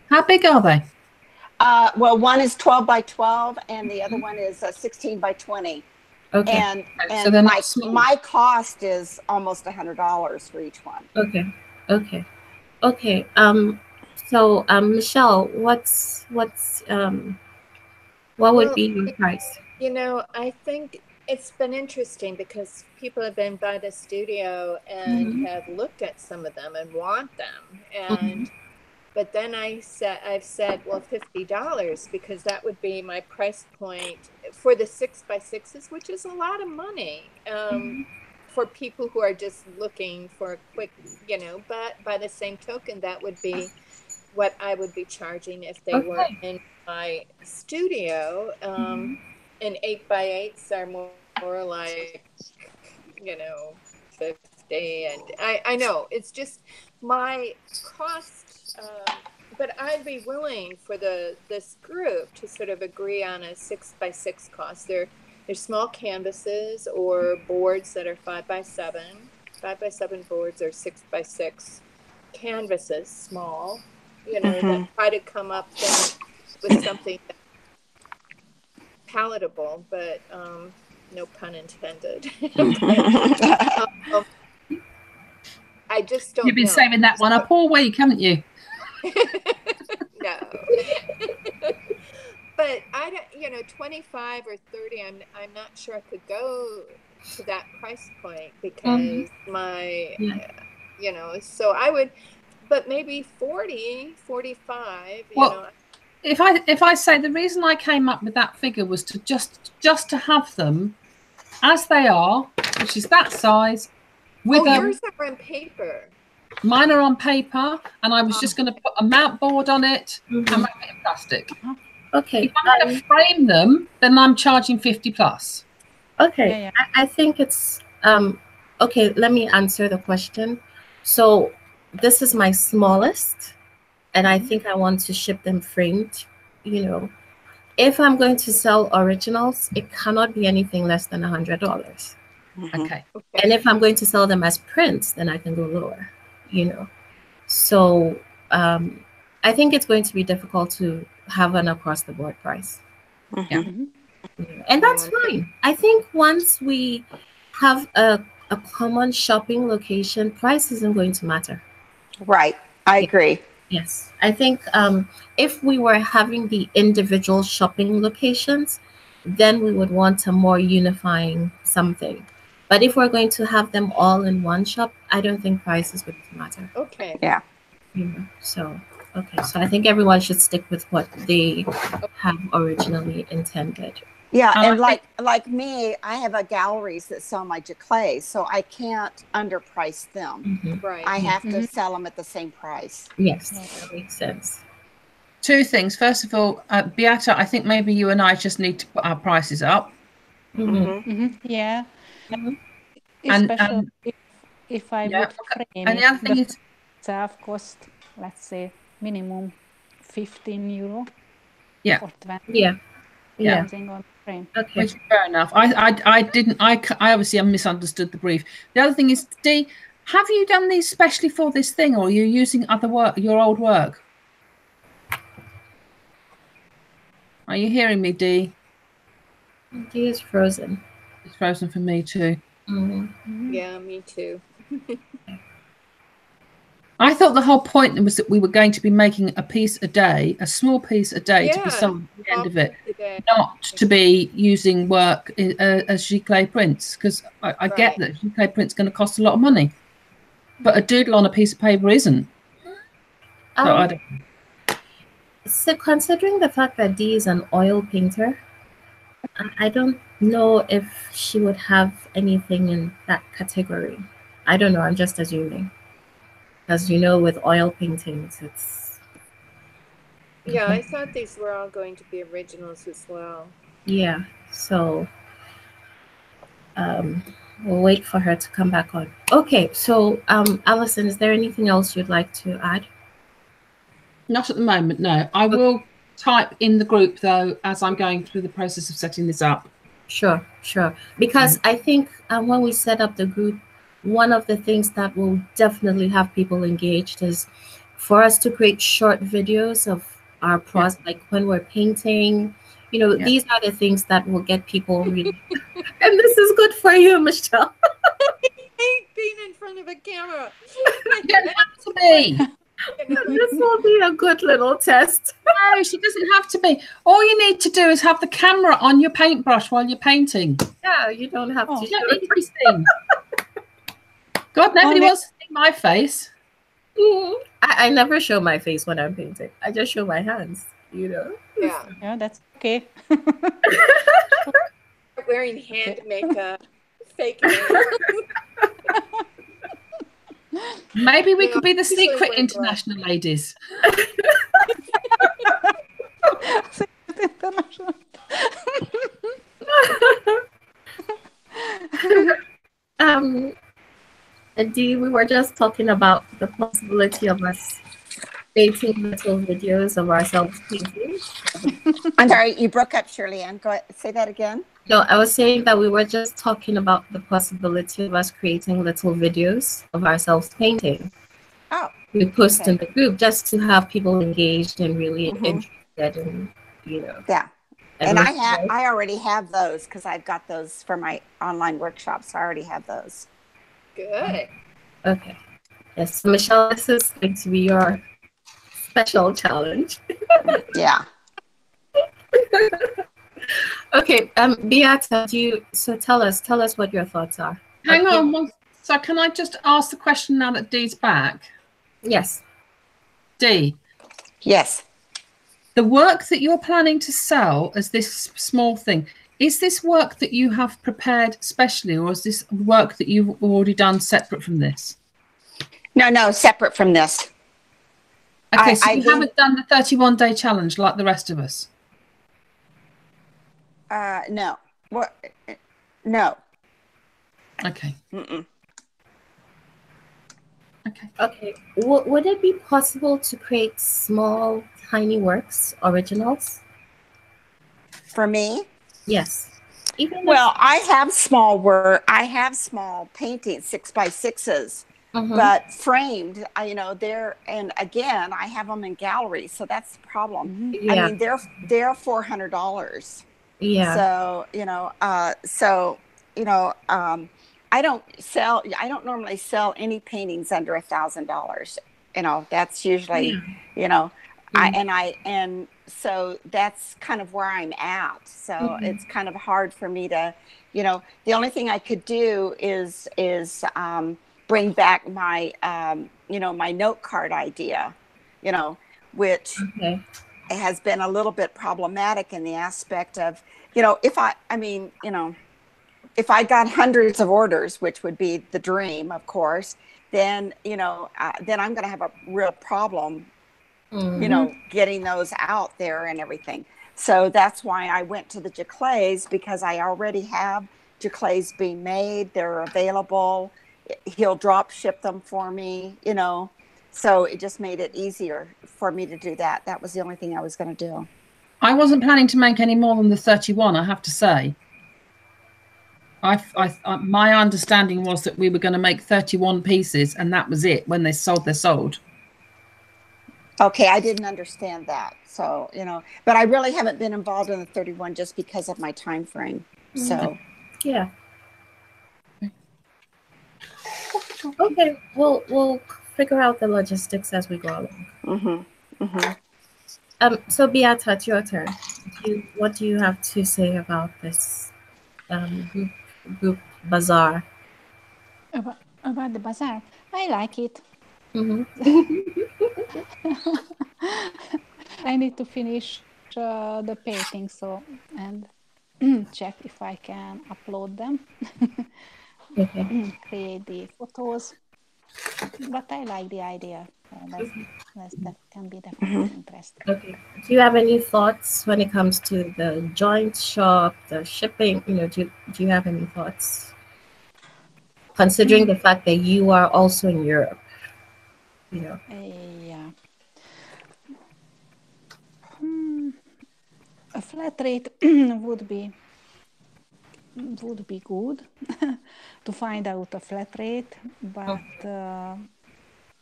How big are they? Well, one is 12 by 12, and the other one is 16 by 20. Okay. And so they're not small. My cost is almost $100 for each one. Okay. Okay. Okay. So Michelle, what would be your price? I think it's been interesting because people have been by the studio and have looked at some of them and want them, and but then I've said, well, $50, because that would be my price point for the 6x6s, which is a lot of money for people who are just looking for a quick, but by the same token, that would be what I would be charging if they were in my studio. And 8x8s are more like, 50. And I know it's just my cost. But I'd be willing for this group to sort of agree on a 6x6 cost. They're small canvases or boards that are 5x7. 5x7 boards or 6x6 canvases, small. That try to come up with something palatable, but no pun intended. I just don't. You've been saving that one up all week, haven't you? No. But I don't, 25 or 30, I'm not sure I could go to that price point because so I would, but maybe 40, 45, well, if I say the reason I came up with that figure was to just to have them as they are, which is that size. Yours are on paper. Mine are on paper, and I was just going to put a mount board on it and wrap it in plastic. Okay. If I'm going to frame them, then I'm charging 50 plus. Okay. Yeah. I think it's okay. Let me answer the question. So this is my smallest, and I think I want to ship them framed. If I'm going to sell originals, it cannot be anything less than $100. Okay. And if I'm going to sell them as prints, then I can go lower. So I think it's going to be difficult to have an across the board price. Yeah. And that's fine. I think once we have a common shopping location, price isn't going to matter. Right. I agree. Yes. I think if we were having the individual shopping locations, then we would want a more unifying something. But if we're going to have them all in one shop, I don't think price is going to matter. Okay. Yeah. So I think everyone should stick with what they have originally intended. Yeah, and like me, I have a galleries that sell my giclées, so I can't underprice them. Right. I have to sell them at the same price. Yes, that makes sense. Two things. First of all, Beata, I think maybe you and I just need to put our prices up. Yeah. Mhm. Especially if I would frame and it, the other thing is itself cost, let's say, minimum 15 euro or 20, Yeah. depending on the frame. Okay. which is fair enough. I obviously misunderstood the brief. The other thing is, Dee, have you done these specially for this thing, or are you using other work, your old work? Are you hearing me, Dee? Dee is frozen. It's frozen for me too. Yeah, me too. I thought the whole point was that we were going to be making a piece a day, a small piece a day, to be sold at the end of it, not to be using work as giclée prints, because I get that giclée print's going to cost a lot of money, but a doodle on a piece of paper isn't. So I don't. So considering the fact that Dee is an oil painter, I don't know if she would have anything in that category. I don't know. I'm just assuming. As you know, with oil paintings, it's... Yeah, I thought these were all going to be originals as well. Yeah, so we'll wait for her to come back on. Okay, so Alison, is there anything else you'd like to add? Not at the moment, no. I will type in the group, though, as I'm going through the process of setting this up. Sure. Because I think when we set up the group, one of the things that will definitely have people engaged is for us to create short videos of our process, like when we're painting. You know, these are the things that will get people really. And this is good for you, Michelle. I hate being in front of a camera. You don't have to be. This will be a good little test. No, she doesn't have to be. All you need to do is have the camera on your paintbrush while you're painting. Yeah, you don't have to. You don't need to be seen. God, nobody wants to see my face. I never show my face when I'm painting. I just show my hands, you know. Yeah, that's okay. Wearing hand makeup, fake nails. Maybe we could be the secret international ladies. Dee, we were just talking about the possibility of us creating little videos of ourselves painting. I'm sorry, you broke up, Shirley Ann. Go ahead, say that again. No, I was saying that we were just talking about the possibility of us creating little videos of ourselves painting. Oh. We post in the group just to have people engaged and really interested in, you know. Yeah. And I already have those because I've got those for my online workshops. I already have those. Good. Okay. Yes, so Michelle, this is going to be your special challenge. Yeah. Okay, Beata, tell us what your thoughts are. Hang on. So can I just ask the question now that Dee's back? Yes. Dee. Yes. The work that you're planning to sell as this small thing, is this work that you have prepared specially, or is this work that you've already done separate from this? No, separate from this. Okay, so you haven't done the 31-day challenge like the rest of us? No. What? No. Okay. Okay. Would it be possible to create small, tiny works, originals? For me? Yes. Well, I have small work. I have small paintings, 6x6s, but framed. And again, I have them in galleries, so that's the problem. I mean, they're $400. Yeah. So I don't normally sell any paintings under $1,000. That's usually, and so that's kind of where I'm at. So it's kind of hard for me to, the only thing I could do is bring back my, my note card idea, which has been a little bit problematic in the aspect of, if I got hundreds of orders, which would be the dream, of course, then, then I'm going to have a real problem you know, getting those out there and everything. So that's why I went to the Jaclays, because I already have Jaclays being made. They're available. He'll drop ship them for me, you know. So it just made it easier for me to do that. That was the only thing I was going to do. I wasn't planning to make any more than the 31, I have to say. My understanding was that we were going to make 31 pieces and that was it. When they're sold. Okay, I didn't understand that. So, you know, but I really haven't been involved in the 31 just because of my time frame. So, yeah. Okay, we'll figure out the logistics as we go along. So Beata, it's your turn. What do you have to say about this group bazaar? About the bazaar, I like it. I need to finish the painting, so and check if I can upload them. Create the photos. But I like the idea. That can be definitely interesting. Okay. Do you have any thoughts when it comes to the joint shop, the shipping? You know, do you have any thoughts? Considering the fact that you are also in Europe, you know. Yeah. A flat rate would be good to find out a flat rate, but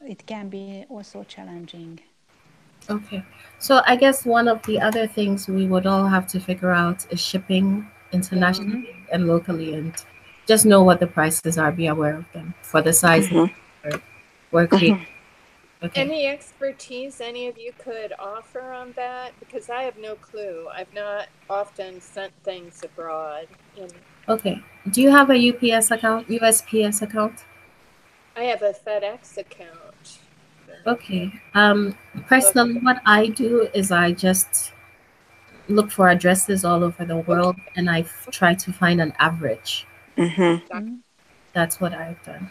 it can be also challenging. Okay. So I guess one of the other things we would all have to figure out is shipping internationally and locally, and just know what the prices are, be aware of them for the size we're creating. Okay. Any expertise any of you could offer on that? Because I have no clue. I've not often sent things abroad. Okay. Do you have a UPS account, USPS account? I have a FedEx account. Okay. Personally, what I do is I just look for addresses all over the world, and I try to find an average. That's what I've done.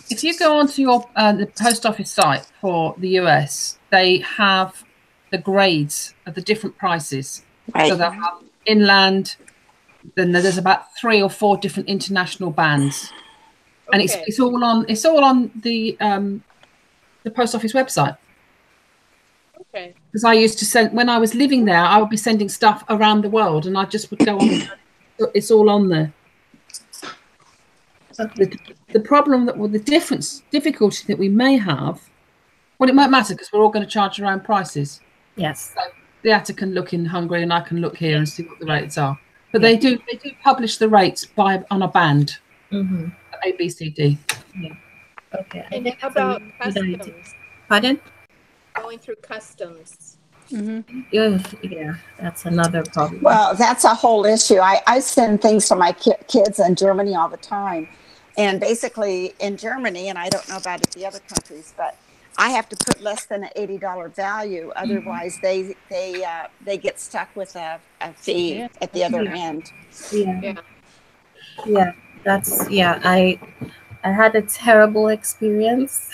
If you go onto your the post office site for the US, they have the grades of the different prices. Right. So they'll have inland, then there's about 3 or 4 different international bands, and it's all on the post office website. Okay. Because I used to send, when I was living there, I would be sending stuff around the world, and I just would go on. It's all on there. The problem the difficulty that we may have, well, it won't matter because we're all going to charge our own prices. Yes. So Beata can look in Hungary and I can look here and see what the rates are. But they do publish the rates on a band. A, B, C, D. Yeah. Okay. And how about customs? Pardon? Going through customs. Yeah, that's another problem. Well, that's a whole issue. I send things to my kids in Germany all the time. And basically in Germany, and I don't know about the other countries, but I have to put less than an $80 value. Otherwise, they get stuck with a fee at the other end. Yeah. I had a terrible experience.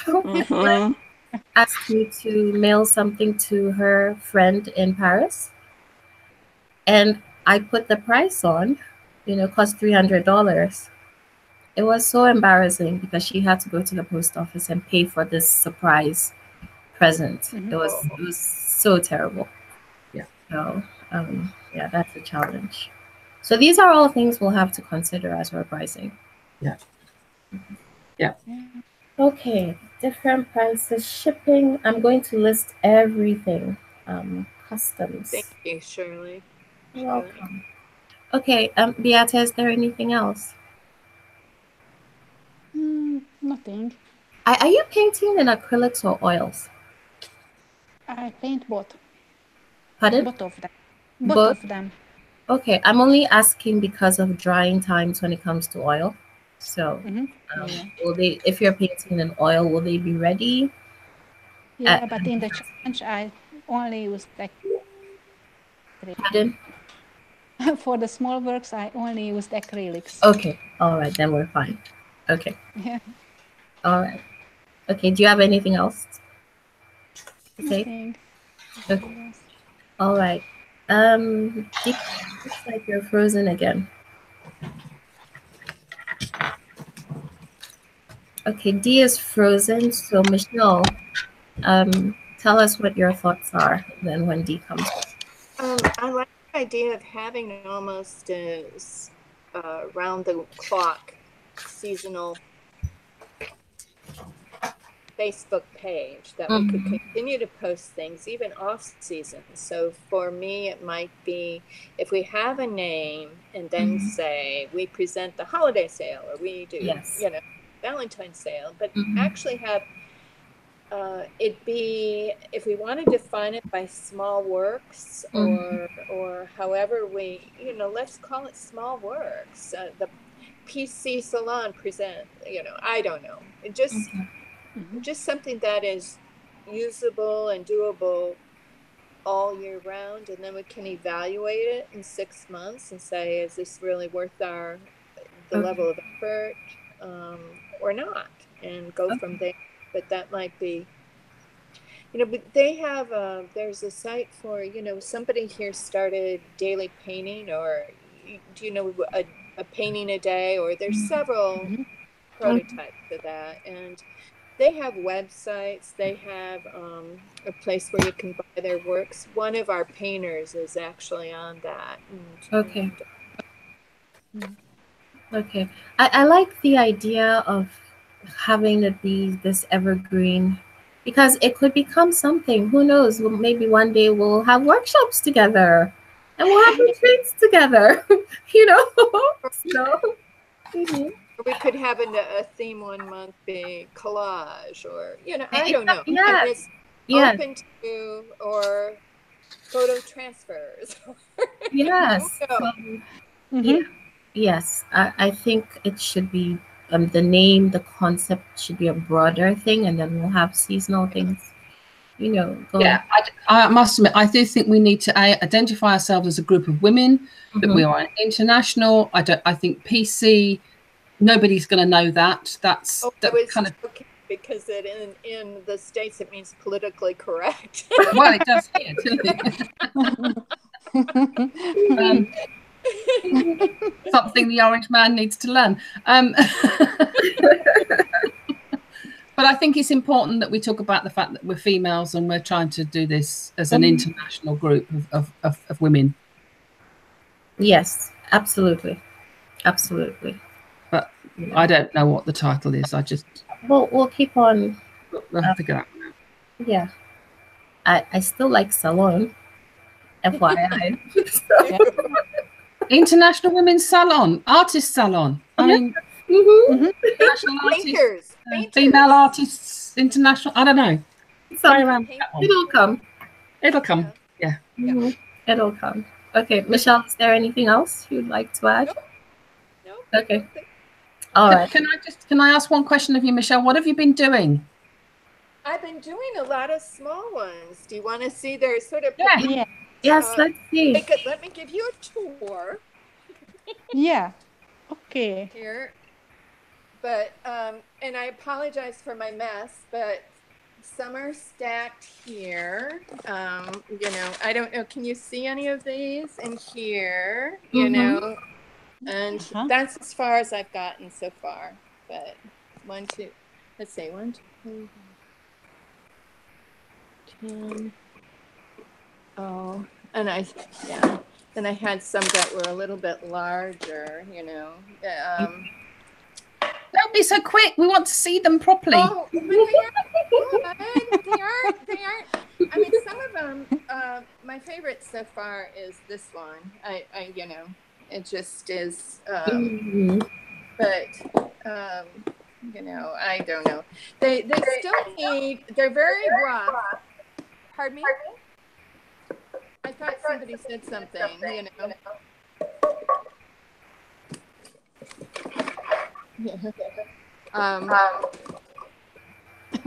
Asked me to mail something to her friend in Paris, and I put the price on, cost $300. It was so embarrassing because she had to go to the post office and pay for this surprise present. It was so terrible. Yeah. So that's a challenge. So these are all things we'll have to consider as we're pricing. Yeah. Yeah. Okay, different prices, shipping. I'm going to list everything. Customs. Thank you, Shirley. You're welcome. Okay, Beata, is there anything else? Nothing. Are you painting in acrylics or oils? I paint both. Pardon? Both of them. Both of them. Okay, I'm only asking because of drying times when it comes to oil. So, will they? If you're painting in oil, will they be ready? Yeah, but in the challenge, I only use acrylics. Pardon? For the small works, I only use acrylics. Okay, all right, then we're fine. Okay. Yeah. All right. Okay, do you have anything else? Okay. Okay. Yes. All right. Dee, looks like you're frozen again. Okay, D is frozen. So Michelle, tell us what your thoughts are. And then when D comes back. I like the idea of having almost a round the clock seasonal Facebook page that we could continue to post things even off season. So for me, it might be if we have a name and then say we present the holiday sale or we do, Yes. Valentine's sale, but actually have it be, if we want to define it by small works or however we, let's call it small works. The PC Salon present, I don't know. It just something that is usable and doable all year round, and then we can evaluate it in 6 months and say, is this really worth the level of effort or not, and go from there. But that might be, but they have there's a site for, somebody here started daily painting, or a painting a day, or there's several prototypes of that, and they have websites. They have a place where you can buy their works. One of our painters is actually on that. Okay. Okay. I like the idea of having it be this evergreen, because it could become something. Who knows? Well, maybe one day we'll have workshops together and we'll have retreats together, So, we could have a theme one month be collage, or, I don't know. Yeah. It's open to, or photo transfers. Yes. Yeah. Yes. I think it should be the name, the concept should be a broader thing, and then we'll have seasonal things, going. Yeah, I must admit, I do think we need to identify ourselves as a group of women, that we are an international. I think PC, nobody's going to know that. That's kind of okay, because in the States it means politically correct. Well, it does here too. Something the orange man needs to learn. But I think it's important that we talk about the fact that we're females and we're trying to do this as an international group of women. Yes, absolutely. Absolutely. But I don't know what the title is. We'll keep on. We'll figure that one out. Yeah. I still like Salon, FYI. International Women's Salon, Artist Salon. I mean, international artists, female artists, international. I don't know. It'll come. It'll come. Yeah. It'll come. Okay, Michelle, is there anything else you'd like to add? No. Okay. All right. Can I ask one question of you, Michelle? What have you been doing? I've been doing a lot of small ones. Do you want to see their sort of? Yeah. Yes, let's see. Let me give you a tour. Yeah. Okay. Here. But, and I apologize for my mess, but some are stacked here. I don't know. Can you see any of these in here? And that's as far as I've gotten so far. But 1, 2, let's say 1, 2, 10. Oh, and then I had some that were a little bit larger, Don't be so quick. We want to see them properly. Oh, but they aren't. I mean, some of them, my favorite so far is this one. It just is, but, I don't know. They still need, they're very rough. Pardon me? I thought somebody said something,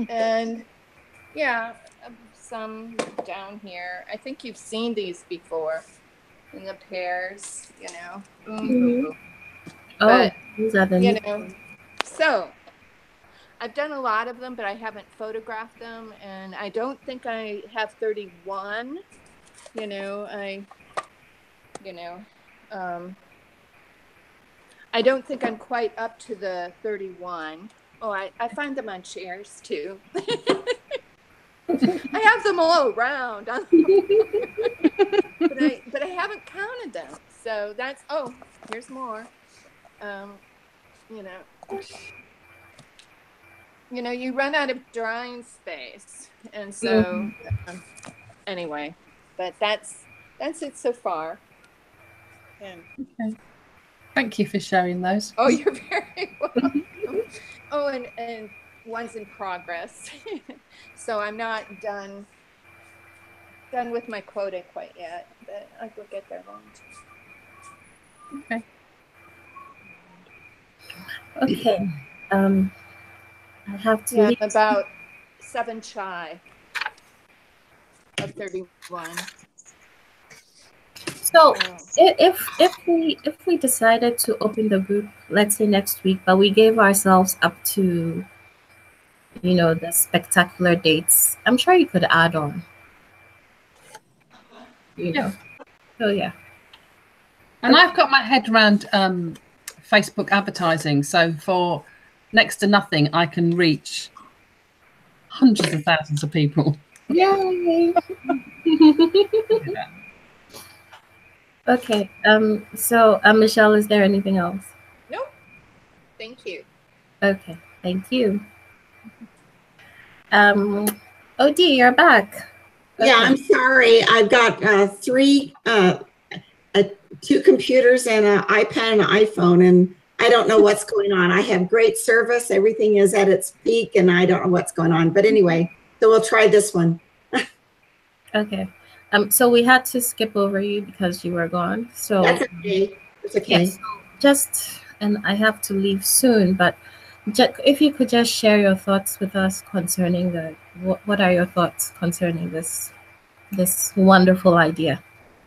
and some down here. I think you've seen these before in the pairs, But, these are the so I've done a lot of them, but I haven't photographed them, and I don't think I have 31. You know, I don't think I'm quite up to the 31. Oh, I find them on chairs too. I have them all around. but I haven't counted them. So that's, oh, here's more. You run out of drawing space. And so anyway, but that's it so far. And, okay. Thank you for sharing those. Oh, you're very welcome. Oh, and one's in progress. So I'm not done with my quota quite yet, but I will get there on. Okay. Okay. I have to leave. About 7 shy of 31. So if we decided to open the group, let's say next week, but we gave ourselves up to, the spectacular dates, I'm sure you could add on. Yeah. So yeah. And I've got my head around Facebook advertising. So for next to nothing, I can reach hundreds of thousands of people. Yay! Okay. So Michelle, is there anything else? Nope. Thank you. Okay. Thank you. OD, you're back. Okay. Yeah, I'm sorry. I've got 2 computers and an iPad and an iPhone, and I don't know what's going on. I have great service. Everything is at its peak, and I don't know what's going on. But anyway, so we'll try this one. Okay. So we had to skip over you because you were gone. So that's okay. It's okay. Yes, and I have to leave soon, but if you could just share your thoughts with us concerning what are your thoughts concerning this wonderful idea?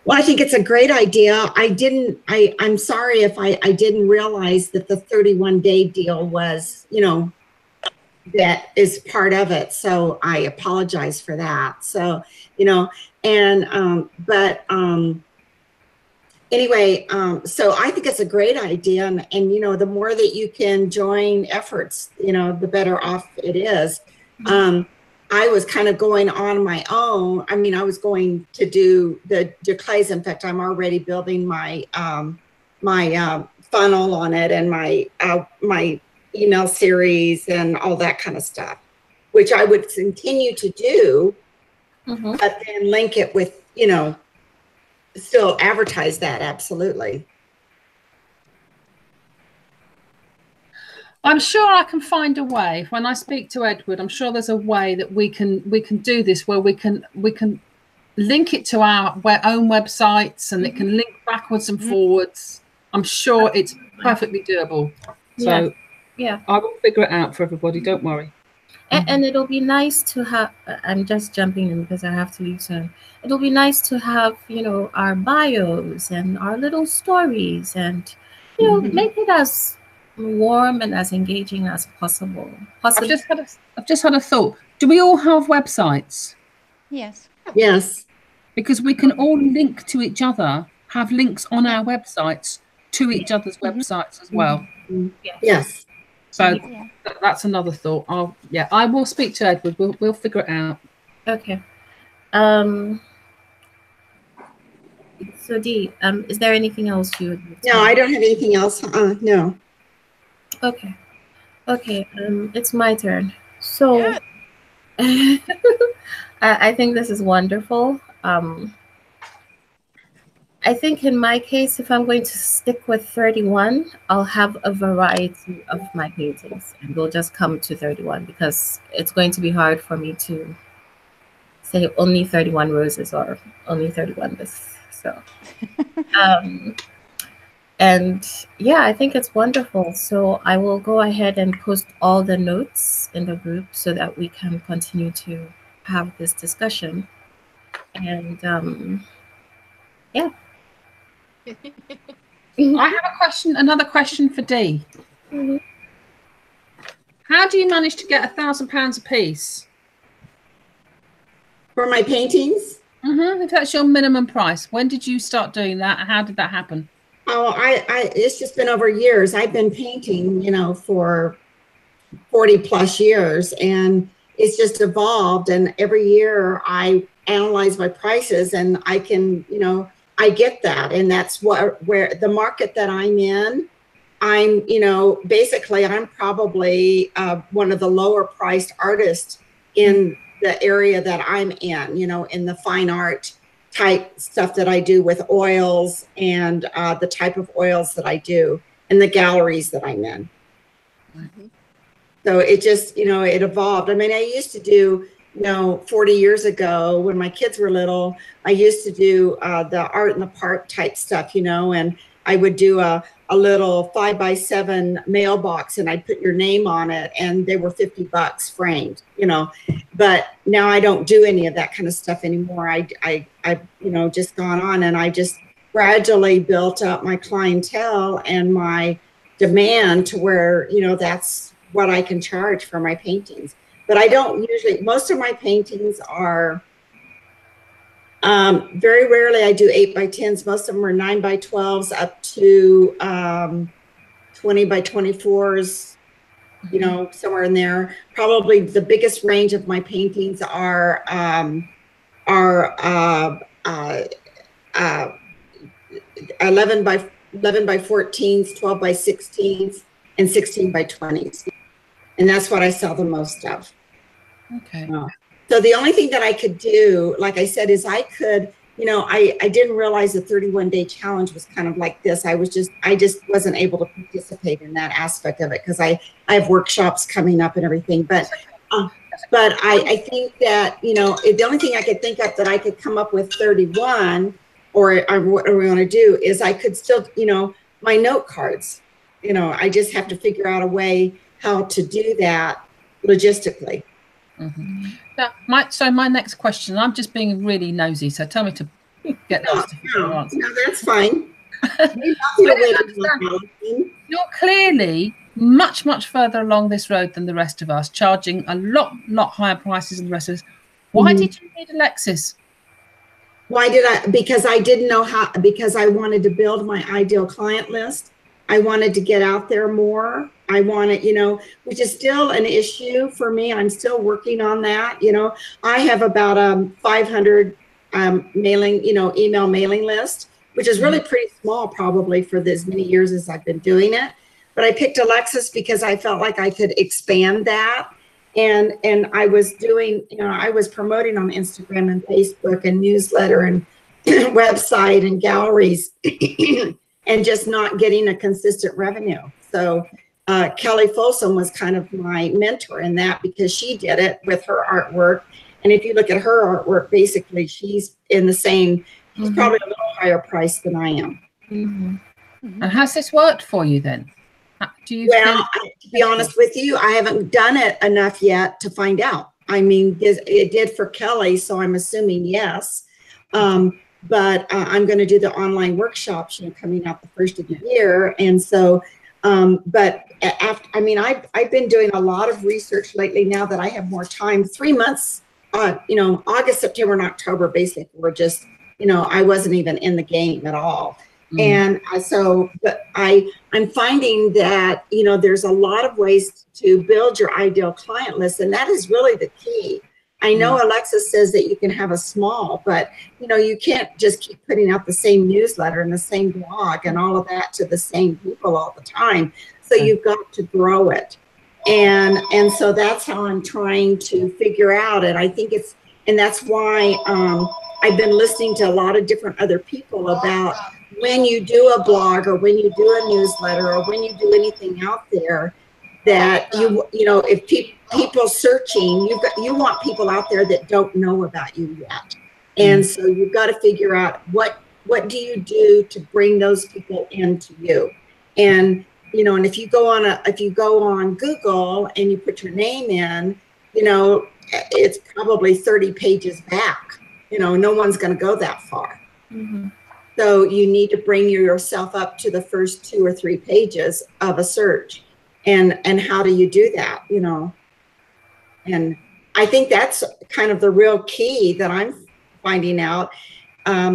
Well, I think it's a great idea. I'm sorry if I didn't realize that the 31-day deal was, that is part of it. So I apologize for that. So, anyway, so I think it's a great idea. And the more that you can join efforts, the better off it is. I was kind of going on my own. I mean, I was going to do the declays. In fact, I'm already building my funnel on it and my email series and all that kind of stuff, which I would continue to do, but then link it with, still advertise that. Absolutely. I'm sure I can find a way. When I speak to Edward, I'm sure there's a way that we can do this where we can link it to our own websites, and it can link backwards and forwards. I'm sure it's perfectly doable. So yeah, I will figure it out for everybody. Don't worry. And it'll be nice to have. I'm just jumping in because I have to leave soon. It'll be nice to have our bios and our little stories, and make it as warm and as engaging as possible. I've just had a thought. Do we all have websites? Yes. Yes. Because we can all link to each other, have links on our websites to each other's websites as well. Yes. So that's another thought. I will speak to Edward. We'll figure it out. Okay. So Dee, is there anything else you would? No, I don't have anything else. No. Okay. It's my turn. So I think this is wonderful. I think in my case, if I'm going to stick with 31, I'll have a variety of my paintings, and we'll just come to 31 because it's going to be hard for me to say only 31 roses or only 31 this. So, and yeah, I think it's wonderful. So I will go ahead and post all the notes in the group so that we can continue to have this discussion. And yeah. I have another question for Dee. How do you manage to get £1,000 a piece? For my paintings? If that's your minimum price, when did you start doing that? How did that happen? Oh, it's just been over years. I've been painting, you know, for 40 plus years, and it's just evolved. And every year I analyze my prices, and I can, you know, I get that. And that's where the market that I'm in, I'm, you know, basically I'm probably one of the lower priced artists in the area that I'm in, you know, in the fine art type stuff that I do with oils, and the type of oils that I do, and the galleries that I'm in. Mm-hmm. So it just, you know, it evolved. I mean, I used to do, you know, 40 years ago when my kids were little, I used to do the art in the park type stuff, you know, and I would do a little 5x7 mailbox, and I'd put your name on it, and they were $50 framed, you know. But now I don't do any of that kind of stuff anymore. I've, you know, just gone on, and I just gradually built up my clientele and my demand to where, you know, that's what I can charge for my paintings. But I don't usually, most of my paintings are, very rarely I do 8x10s. Most of them are 9x12s up to 20x24s, you know, somewhere in there. Probably the biggest range of my paintings are 11x14s, 12x16s, and 16x20s. And that's what I sell the most of. Okay. So the only thing that I could do, like I said, is I could, you know, I didn't realize the 31-day challenge was kind of like this. I just wasn't able to participate in that aspect of it because I have workshops coming up and everything. But I think that, you know, the only thing I could think of that I could come up with 31 or what we want to do is I could still, you know, my note cards, you know, I just have to figure out a way how to do that logistically. Mm-hmm. Now, my next question, I'm just being really nosy, so tell me to get those answers. No, that's fine. You're clearly much further along this road than the rest of us, charging a lot higher prices than the rest of us. Why did you need Alexis? Why did I? Because I didn't know how, because I wanted to build my ideal client list. I wanted to get out there more. I wanted, you know, which is still an issue for me. I'm still working on that. You know, I have about 500 mailing, you know, email mailing list, which is really pretty small probably for as many years as I've been doing it. But I picked Alexis because I felt like I could expand that. And I was doing, you know, I was promoting on Instagram and Facebook and newsletter and website and galleries and just not getting a consistent revenue. So Kelly Folsom was kind of my mentor in that because she did it with her artwork. And if you look at her artwork, basically she's in the same, she's probably a little higher price than I am. And has this worked for you then? Do you to be honest with you, I haven't done it enough yet to find out. I mean, it did for Kelly, so I'm assuming yes. But I'm going to do the online workshops, you know, coming out the first of the year. And so, but after, I mean, I've been doing a lot of research lately now that I have more time. 3 months, you know, August, September, and October, basically were just, you know, I wasn't even in the game at all. And so, but I'm finding that, you know, there's a lot of ways to build your ideal client list. And that is really the key. I know Alexis says that you can have a small, but, you know, you can't just keep putting out the same newsletter and the same blog and all of that to the same people all the time. So you've got to grow it. And so that's how I'm trying to figure out. And I think it's, and that's why I've been listening to a lot of different other people about when you do a blog or when you do a newsletter or when you do anything out there, that you know, if people searching, you want people out there that don't know about you yet. And so you've got to figure out what do you do to bring those people into you. And, you know, and if you go on Google and you put your name in, you know, it's probably 30 pages back. You know, no one's going to go that far. So you need to bring yourself up to the first 2 or 3 pages of a search. and how do you do that, you know? And I think that's kind of the real key that I'm finding out. I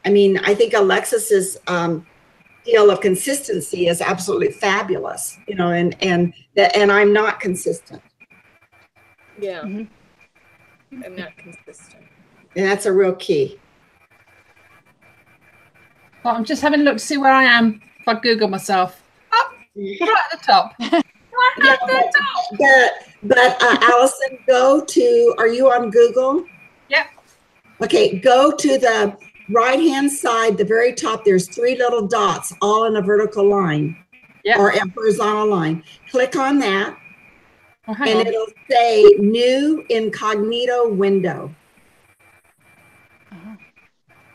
mean, I think Alexis's deal of consistency is absolutely fabulous, you know, and I'm not consistent. Yeah. I'm not consistent. And that's a real key. Well, I'm just having a look to see where I am if I Google myself. Oh, right at the top. Yeah, but Allison, go to, are you on Google? Yep. Okay, go to the right-hand side, the very top, there's 3 little dots, all in a vertical line. Yep. Or a horizontal line. Click on that, and it'll say New Incognito Window.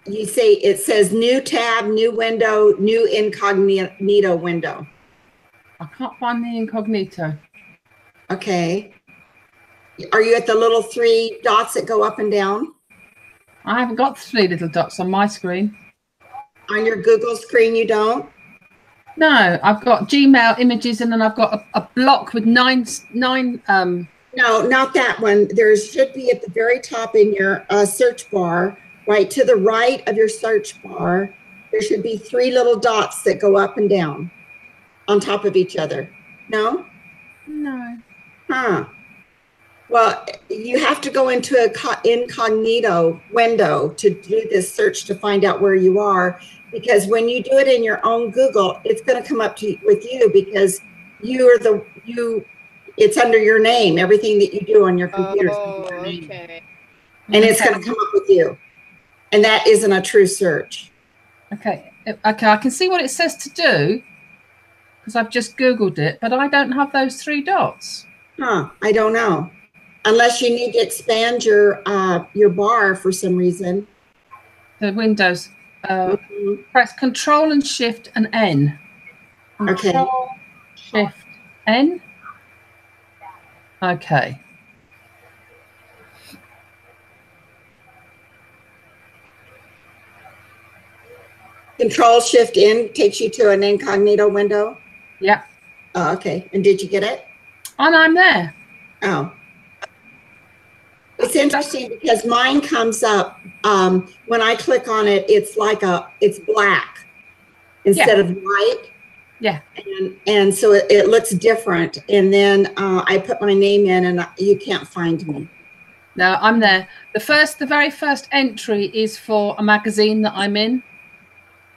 You say, it says New Tab, New Window, New Incognito Window. I can't find the incognito. Okay. Are you at the little 3 dots that go up and down? I haven't got 3 little dots on my screen. On your Google screen, you don't? No, I've got Gmail images, and then I've got a block with nine. No, not that one. There should be at the very top in your search bar, right to the right of your search bar, there should be 3 little dots that go up and down on top of each other. No? No. Huh. Well, you have to go into an incognito window to do this search to find out where you are, because when you do it in your own Google, it's going to come up with you, because it's under your name. Everything that you do on your computer is under your name. Okay. And it's going to come up with you. And that isn't a true search. Okay. Okay, I can see what it says to do because I've just Googled it, but I don't have those 3 dots. Huh, I don't know. Unless you need to expand your bar for some reason. The Windows. Press Control and Shift and N. Control, Shift, N. Okay. Control Shift N takes you to an incognito window? Yeah. Oh, okay. And did you get it? And I'm there. Oh. It's interesting because mine comes up, when I click on it, it's like it's black instead of white. Yeah. And so it looks different. And then I put my name in and you can't find me. No, I'm there. The very first entry is for a magazine that I'm in.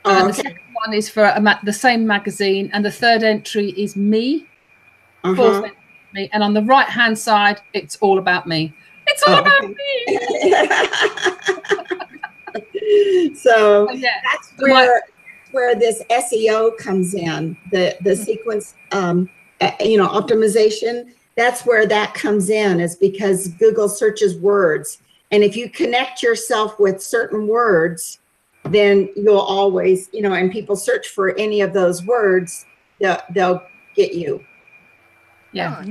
Oh, okay. The second one is for the same magazine, and the third entry is me. Fourth entry is me, and on the right-hand side, it's all about me. It's all about me. So yeah, that's where this SEO comes in. The sequence, optimization. That's where that comes in, is because Google searches words, and if you connect yourself with certain words, then you'll always, and people search for any of those words, they'll get you. Yeah.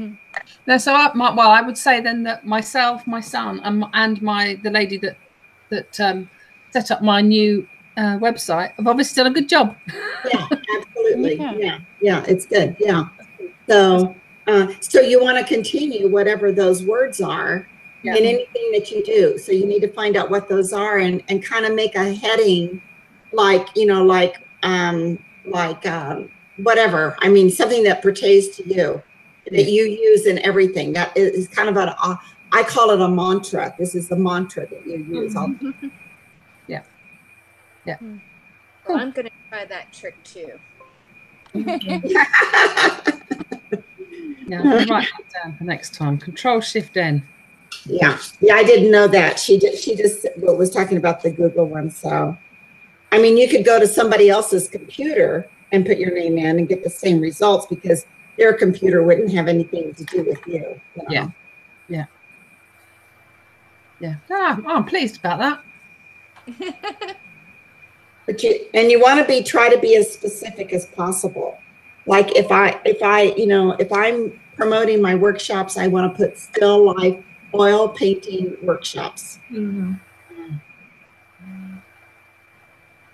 No, so I would say then that myself, my son, and the lady that set up my new website have obviously done a good job. Yeah, absolutely. Yeah, it's good. Yeah. So you want to continue whatever those words are. In anything that you do. So you need to find out what those are and kind of make a heading, whatever. I mean, something that pertains to you, that you use in everything. That is kind of I call it a mantra. This is the mantra that you use. Yeah. Yeah. Well, I'm going to try that trick too. Yeah, I'll write that down for next time. Control Shift N. Yeah, I didn't know that. She just was talking about the Google one. So, I mean, you could go to somebody else's computer and put your name in and get the same results because their computer wouldn't have anything to do with you. Yeah. I'm pleased about that. But you want to try to be as specific as possible. Like if I'm promoting my workshops, I want to put still life oil painting workshops. Mm-hmm.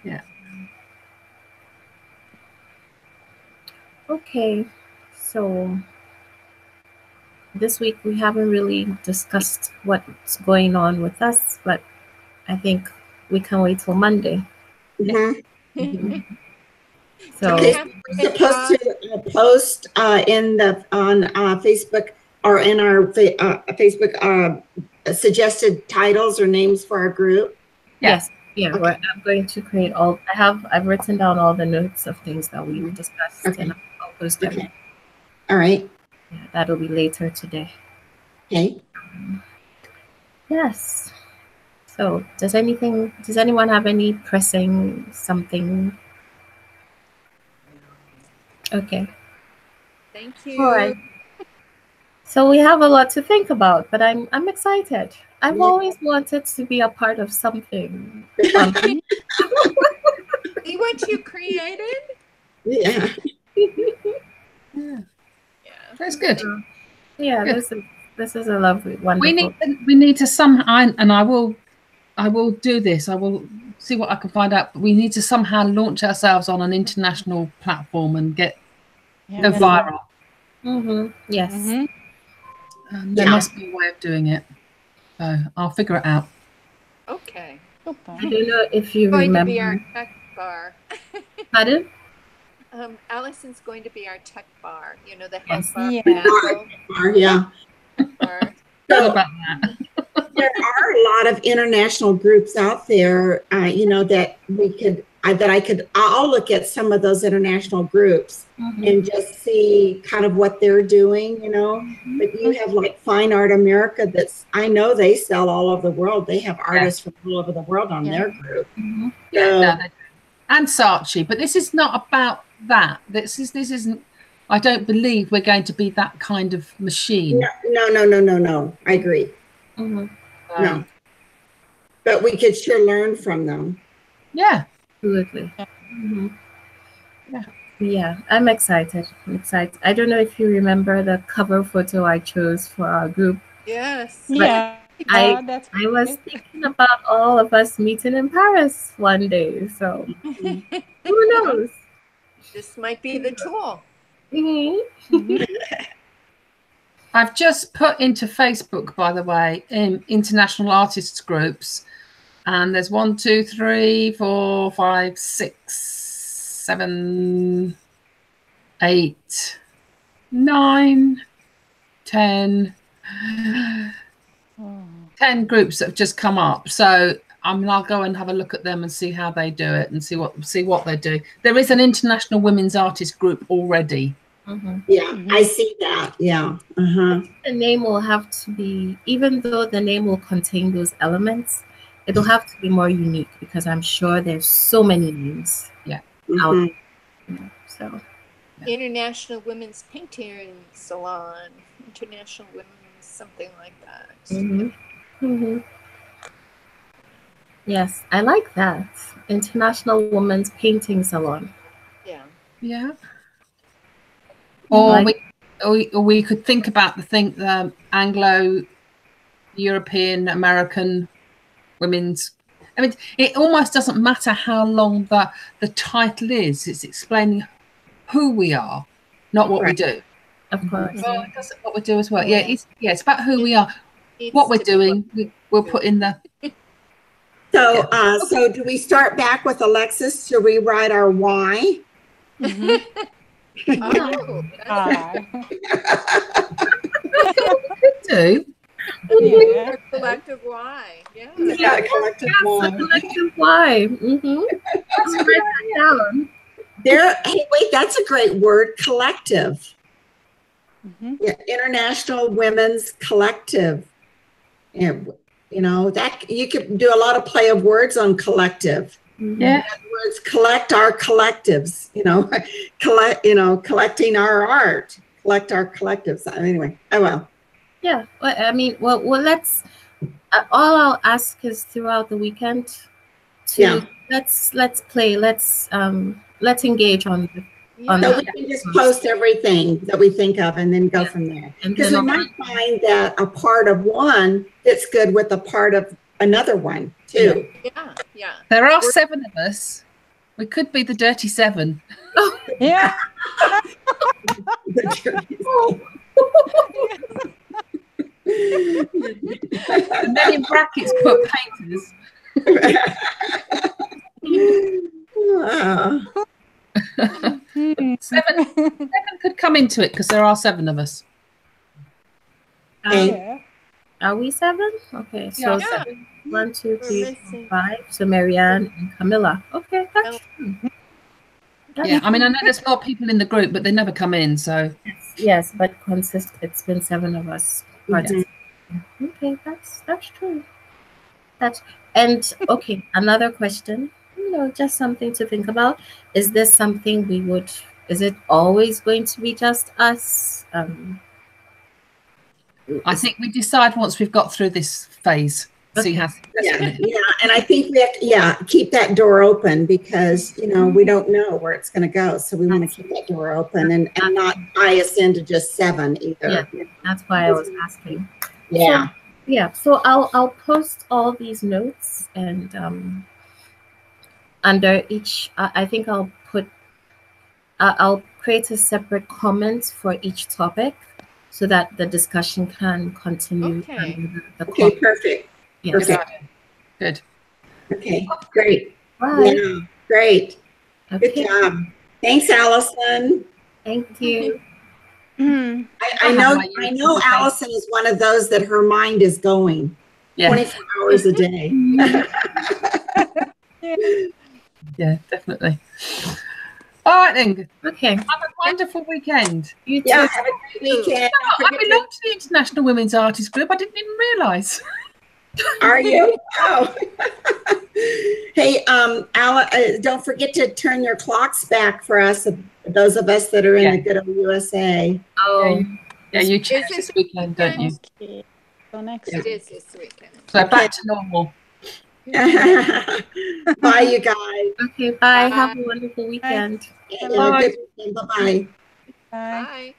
Yeah. Okay. So this week we haven't really discussed what's going on with us, but I think we can wait till Monday. So Okay, we're supposed to post on Facebook or in our Facebook suggested titles or names for our group. Yes. Yeah, okay. I'm going to create I've written down all the notes of things that we've discussed, and I'll post them. Okay. All right. Yeah, that'll be later today. Okay. Yes. So does anyone have any pressing something? Okay. Thank you. All right. So we have a lot to think about, but I'm excited. I've always wanted to be a part of something. See what you created? Yeah. That's good. Yeah, good. This is a lovely, wonderful. We need to somehow, and I will do this. I will see what I can find out. But we need to somehow launch ourselves on an international platform and go viral. Yes. There must be a way of doing it. So I'll figure it out. Okay. I don't know if you remember. Going to be our tech bar. Pardon? Allison's going to be our tech bar. You know, the head Yes. bar. Yeah. So about that. There are a lot of international groups out there, that I'll look at some of those international groups and just see kind of what they're doing, But you have like Fine Art America I know they sell all over the world. They have artists from all over the world on their group. And Saatchi, but this is not about that. This isn't. I don't believe we're going to be that kind of machine. No. I agree. No, but we could sure learn from them. Yeah, absolutely. Yeah, I'm excited. I don't know if you remember the cover photo I chose for our group. Yes. I was thinking about all of us meeting in Paris one day. So who knows? This might be the tool. I've just put into Facebook, by the way, international artists groups, and there's 1, 2, 3, 4, 5, 6, 7, 8, 9, 10 groups that have just come up. So I'll go and have a look at them and see how they do it and see what they're doing. There is an international women's artist group already. I see that. Yeah. The name will have to be, even though the name will contain those elements, it'll have to be more unique because I'm sure there's so many names. Out there, so International Women's Painting Salon, International Women's something like that. Yes, I like that. International Women's Painting Salon. Yeah. Or we could think about the Anglo-European American women's. I mean, it almost doesn't matter how long the title is. It's explaining who we are, not what we do. Of course. Well, it doesn't what we do as well. Yeah, it's about who we are. What we're doing, we'll put in the. So, so do we start back with Alexis to rewrite our why? Do. Collective why. Collective why. Collective why. Let's write that down. Hey, wait, that's a great word, collective. International Women's Collective. That you could do a lot of play of words on collective. In other words, collect our collectives, collecting our art, collect our collectives. Anyway, well. Yeah, well, I mean, well, let's, all I'll ask is throughout the weekend let's play, let's engage on so we can just post everything that we think of and then go from there. Because we might find that a part of one fits good with a part of another one too. Yeah. There are 7 of us. We could be the Dirty 7. Yeah. And then in brackets put painters. Seven could come into it because there are 7 of us. Yeah. Are we 7? Okay, so Yeah. 1, 2, We're 3, missing. 4, 5. So Marianne and Camilla. Okay, that's true. Yeah, I mean, I know there's more people in the group, but they never come in. So Yes, but it's been 7 of us. yeah. Okay, that's true. And okay, another question. Just something to think about. Is this something is it always going to be just us? I think we decide once we've got through this phase. See how yeah, and I think we have to keep that door open because we don't know where it's going to go, so we want to keep that door open and not tie us into just 7 either. Yeah, that's why I was asking. Yeah. So I'll post all these notes and under each. I think I'll create a separate comment for each topic so that the discussion can continue. Okay. Okay, perfect. Yes. Perfect. Good. Okay, great. Bye. Yeah, great. Okay. Good job. Thanks, Allison. Thank you. I know Allison is one of those that her mind is going 24 hours a day. Yeah, definitely. All right then. Okay. Have a wonderful weekend. You too. Yeah, have a great weekend. I belong to the International Women's Artists Group. I didn't even realise. Are you? Oh. Hey, don't forget to turn your clocks back for us, those of us that are in the good old USA. Oh, yeah, you choose this weekend, don't you? Okay. So next It is this weekend. So back to normal. Bye, you guys. Okay, bye. Have a wonderful weekend. Have a good weekend. Bye-bye. Bye. Bye.